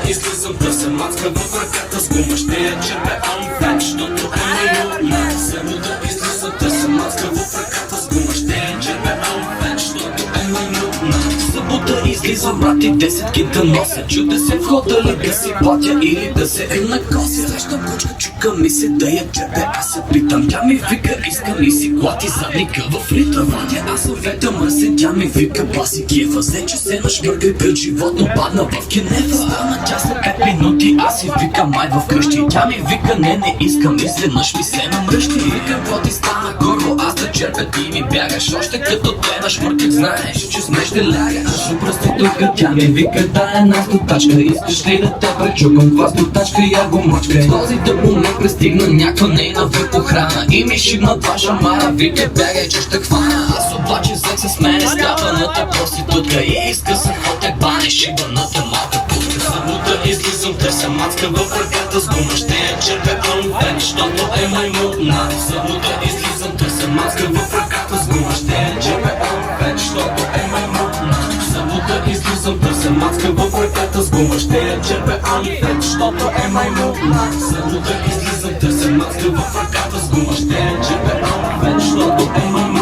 Излизам да се мацка в ръката с гума. Ще я черпе амфет, защото е нелюбна. Само да излизам да се мацка в ръката с гума. Ще я черпе амфет, защото е нелюбна. Събота излизам, брати, 10 ки да нося. Чуде се входа ли да си платя или да се накося. Срещам кучка, чука ми се да я черпе. Аз се питам, тя ми вика, искам ли си клати задника в рита. Вадя, аз съвета мърсе, тя ми вика, баси Киева. Взе, че се нашмърка и пред животно падна в Кенева. Стана тя след 5 минути, аз си вика май вкъщи. Тя ми вика, не искам, изведнъж ми се намръщи. Вика, какво ти стана горло, аз да черпе ти ми бягаш. Още като гледаш мъртък знаеш, че сме ще лягаш. Просто тук тя ми вика, дай една стотачка. Искаш ли да те пречукам това стотачка и я го мъчкай. В този тъп момент пристигна някаква нейна веб-охрана и ми шибна два шамара, вика бягай, че ще хвана. Аз обаче взех се с мене скапаната проститутка и изкъсах от ебане шибаната малка путка. Събута излизам, търся мацка в ръката с гума, ще я черпе онфен, защото е маймуна. Събута излизам, търся мацка в ръката с гума, ще я черпе онфен, защото е маймуна. Събута излизам, търся мацка в ръката с гума, ще я черпе онфен, защото е маймуна. Събута излизам, търся мацка в ръката с гума, ще я черпе онфен, защото е маймуна.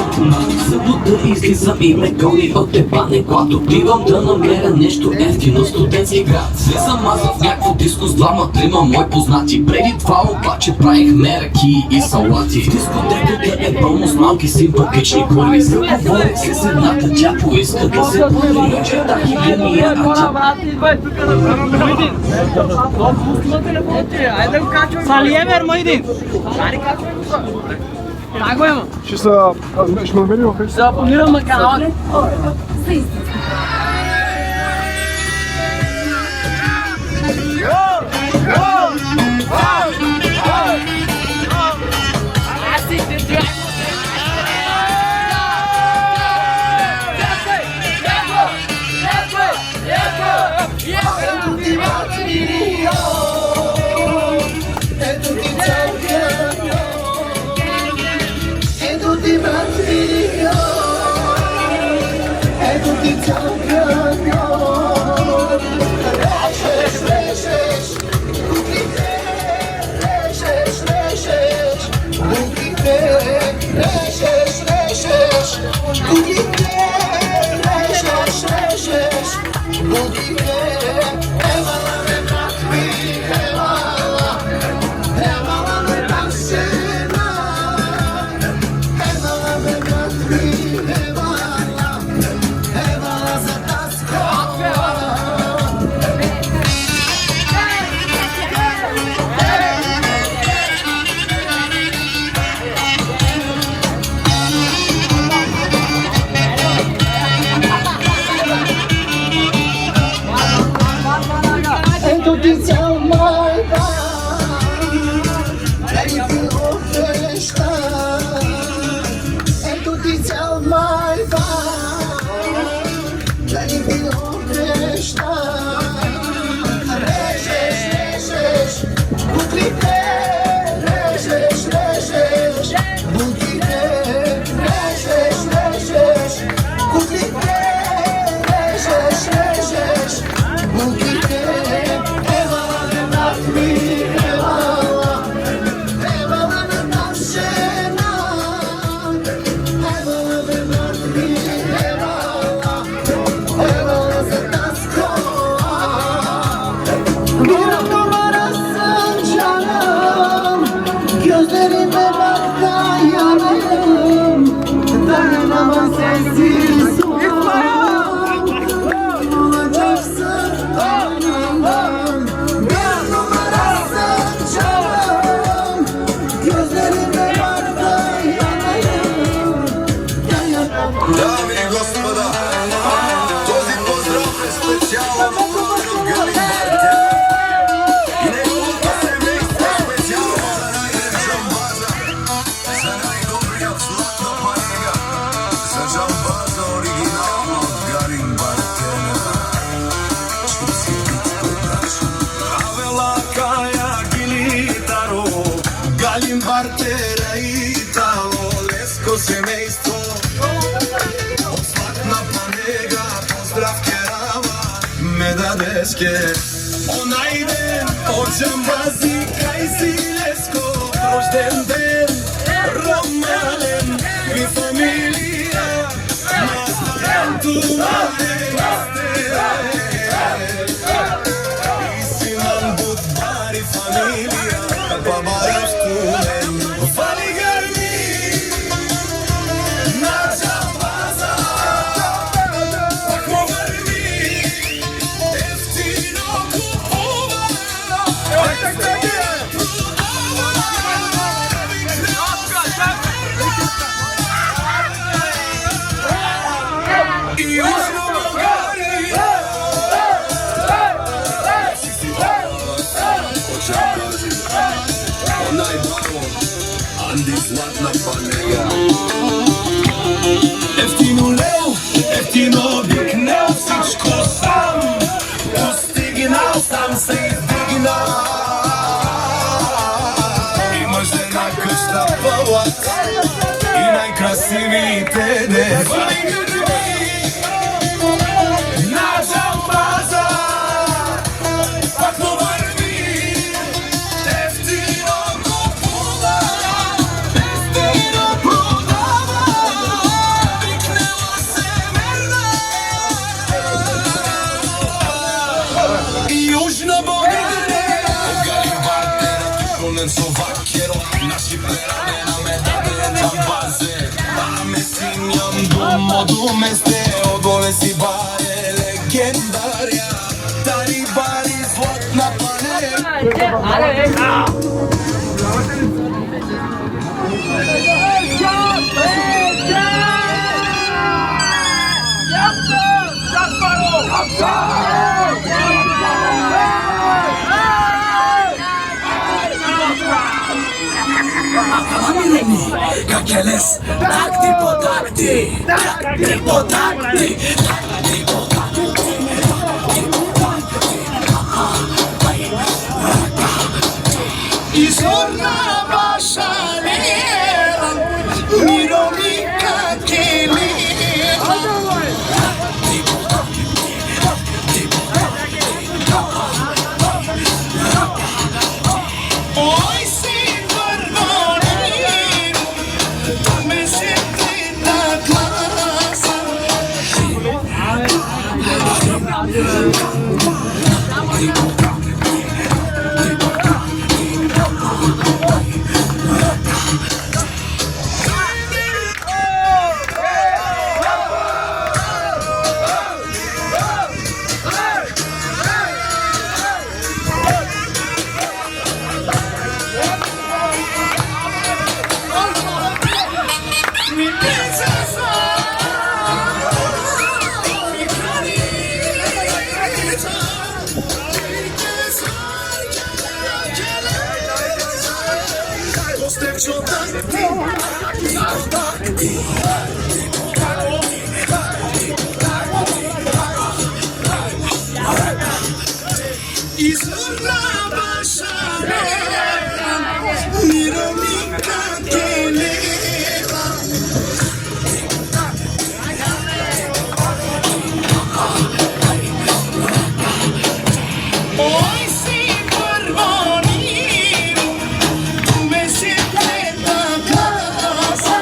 Събута излизам и ме гони от ебане, когато отивам да намеря нещо ефтино, студентски град. Слизам аз в някакво диско с двама-трима мои познати. Преди това обаче правихме ръки и салати. В дискотеката е пълно с малки симпатични курви. Заговорих се с едната, тя поиска да се подели. Чертах и гледния, а тя... Салиевер, Моидин! Ще ме намери в Ще абонирам на канала. Дами и господа, този поздрав е специално от Галин Барте и неговото семейство специално за най-ден жамбаза, за най-добрият слад на парега, за жамбаза оригинално от Галин Барте. Чипси пицко браш. Авела кая гилитаро, Галин Барте раитало, леско семейство. Поздрав керава ме дадешке онай ден от жамбази край Силеско. Рожден ден, ромален ми фамилия, настоянто и синан будбари фамилия, бабараш кулен вали гърми на жамбаза. гумите не наша база пак му върви ефтино купува, ефтино продава, викнела се мерна Южна България Con Slovakero, naši prerade na medade na baze Máme si njom dumo dumeste, odole si bare legendarja Tari bari zlatna panel Amireni, kakeles, takti po takti, takti po takti, takti po takti, Izvorna vaša lera, mirovnika kelera Oj si Varvonir, tu me siente na glasa Mi princesa, mi carita, Izvorna vaša lera, mirovnika kelera Oj si Varvonir, tu me siente na glasa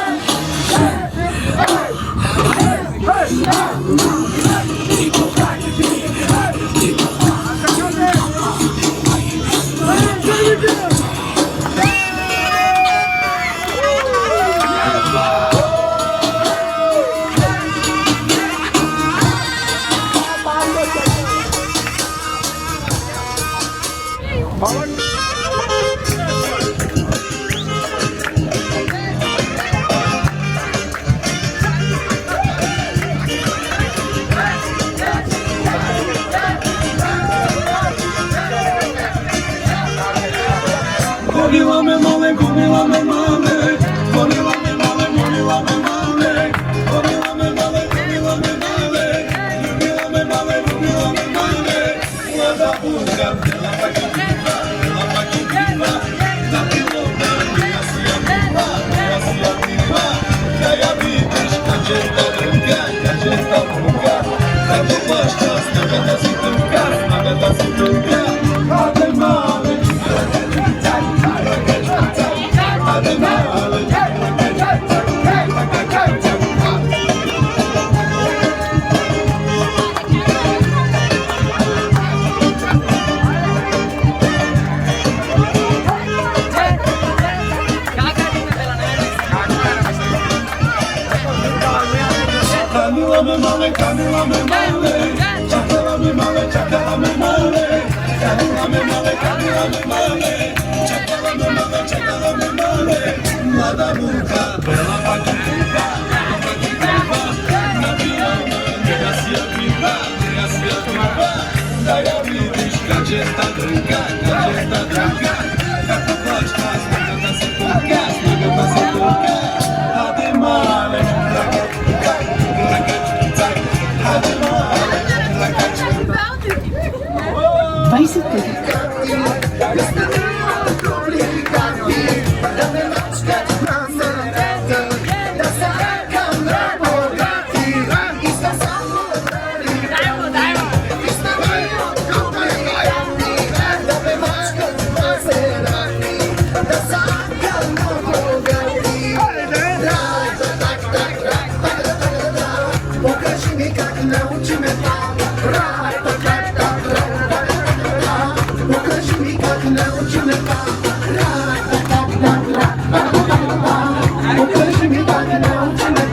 Gonila me male, gonila me male, gonila me male, gonila me male, gonila me male, gonila me male, ljubila me male, ljubila me male, mlada burga, bila pakitiva, da pilota, ja si ja diva, da ja vidiš kad će ta druga, kad je baš čas, snaga da si druga, ade male, ade male, Camila me male, Camila me male, Chacala me male, Chacala me male, Camila me male, Camila me male, Chacala me male, Chacala me male, mlada burka, bela pakitiva, nabila me, ja si ja diva, da ja vidiš kad će ta druga, kako plašta, snaga da se tuka, ade male, ade male, 20 пъти. Da me mačka na mene, da se Покажи ми как научи ме Покажи ми как научи ме Покажи ми как научи ме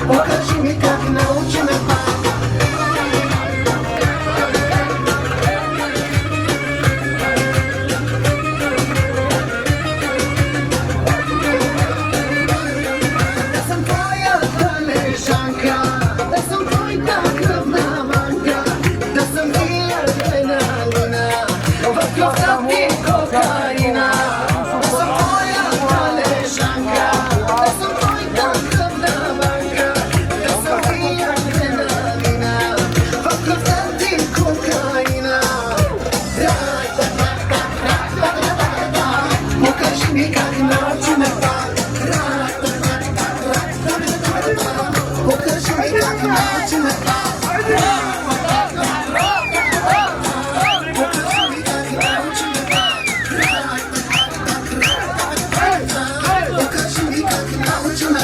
Покажи ми как научи ме Да съм твоята лежанка, да съм твоята кръвна манка, да съм адреналина, в кръвта ти кокаина. Да съм твоята лежанка, да съм твоята кръвна манка, да съм адреналина, в кръвта ти кокаина. Покажи ми как научи ме Покажи ми как научи ме Покажи ми как научи ме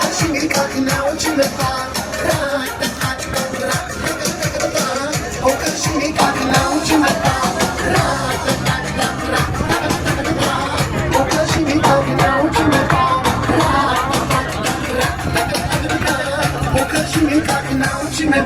Покажи ми как научи ме Покажи ми как научи ме Покажи ми как научи ме Покажи ми как научи ме Покажи ми как научи ме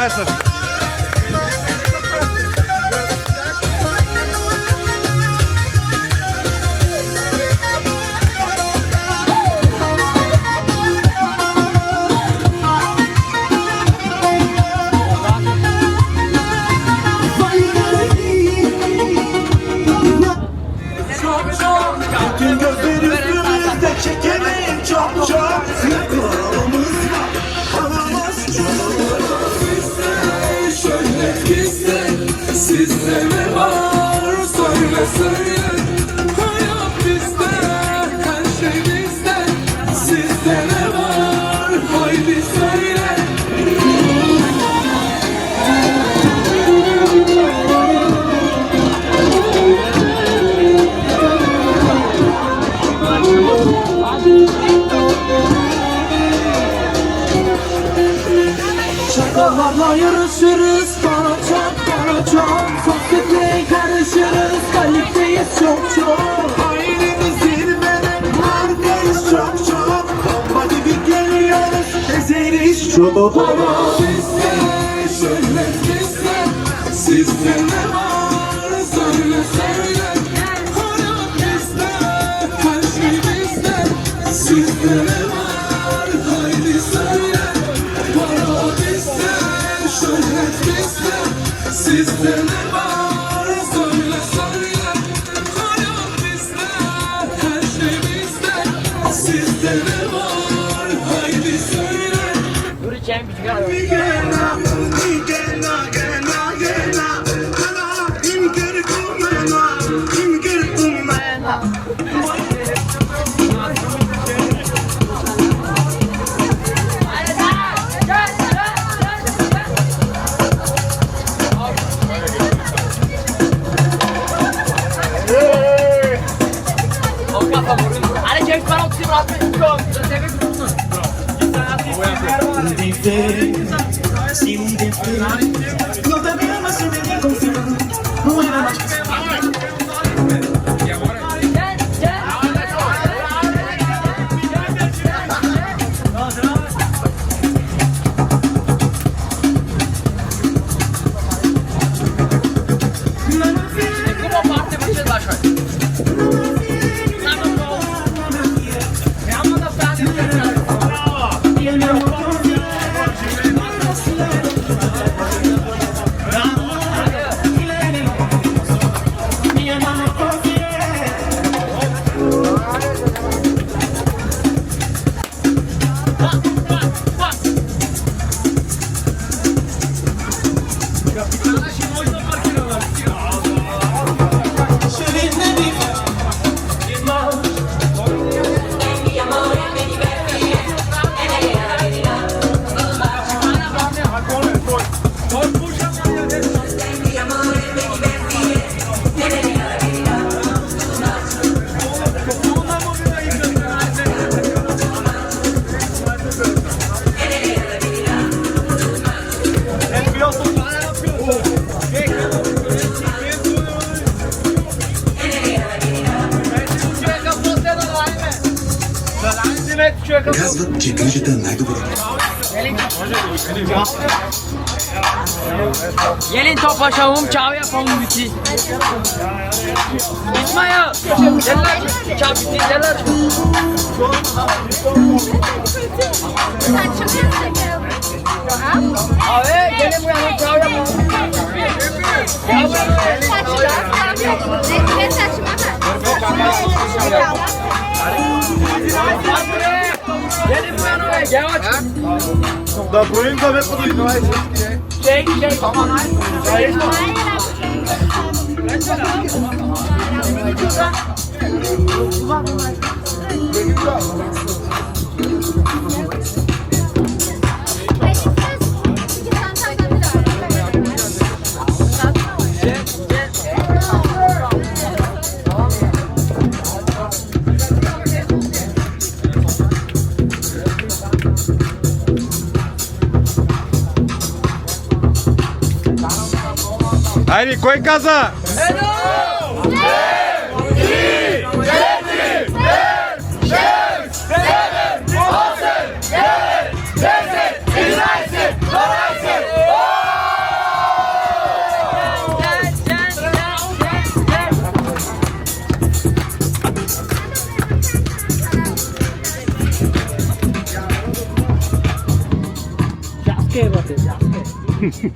Майстор. Bütün gözler üstümüzde çekemeyin çok çok. Yakalımız var, paramız çok. Şöyle bizde, sizde ne var? Söyle söyle. Hayat bizde, her şey bizde. Sizde ne var? Haydi söyle. Şakalarla yarışırız, bana çok Sosyetlere karışırız, kaliteyiz çok Ailemiz zirvede, markayız çok Bomba gibi geliyoruz, ezeriz çok. Para bizde, şöyle bizde, sizde ne var? Söyle söyle. Hayat bizde, her şey bizde, sizde ne var? Haydi söyle. Para bizde, şöhret bizde, sizde ne var? Söyle söyle. Hayat bizde, her şey bizde, sizde ne var? Haydi söyle. Казват, че грижата е най-добра. Gelin toplaşalım, çay yapalım biti. İsmail, derler, çay biti, derler. Abi, gelin buraya, çay yapalım. Gelin buraya, gel aç. Да броим да ме подигравай всички. Çek, tamam. Хайде, кой каза? Deset, 11, 12, 13, Jaske bate, jaske.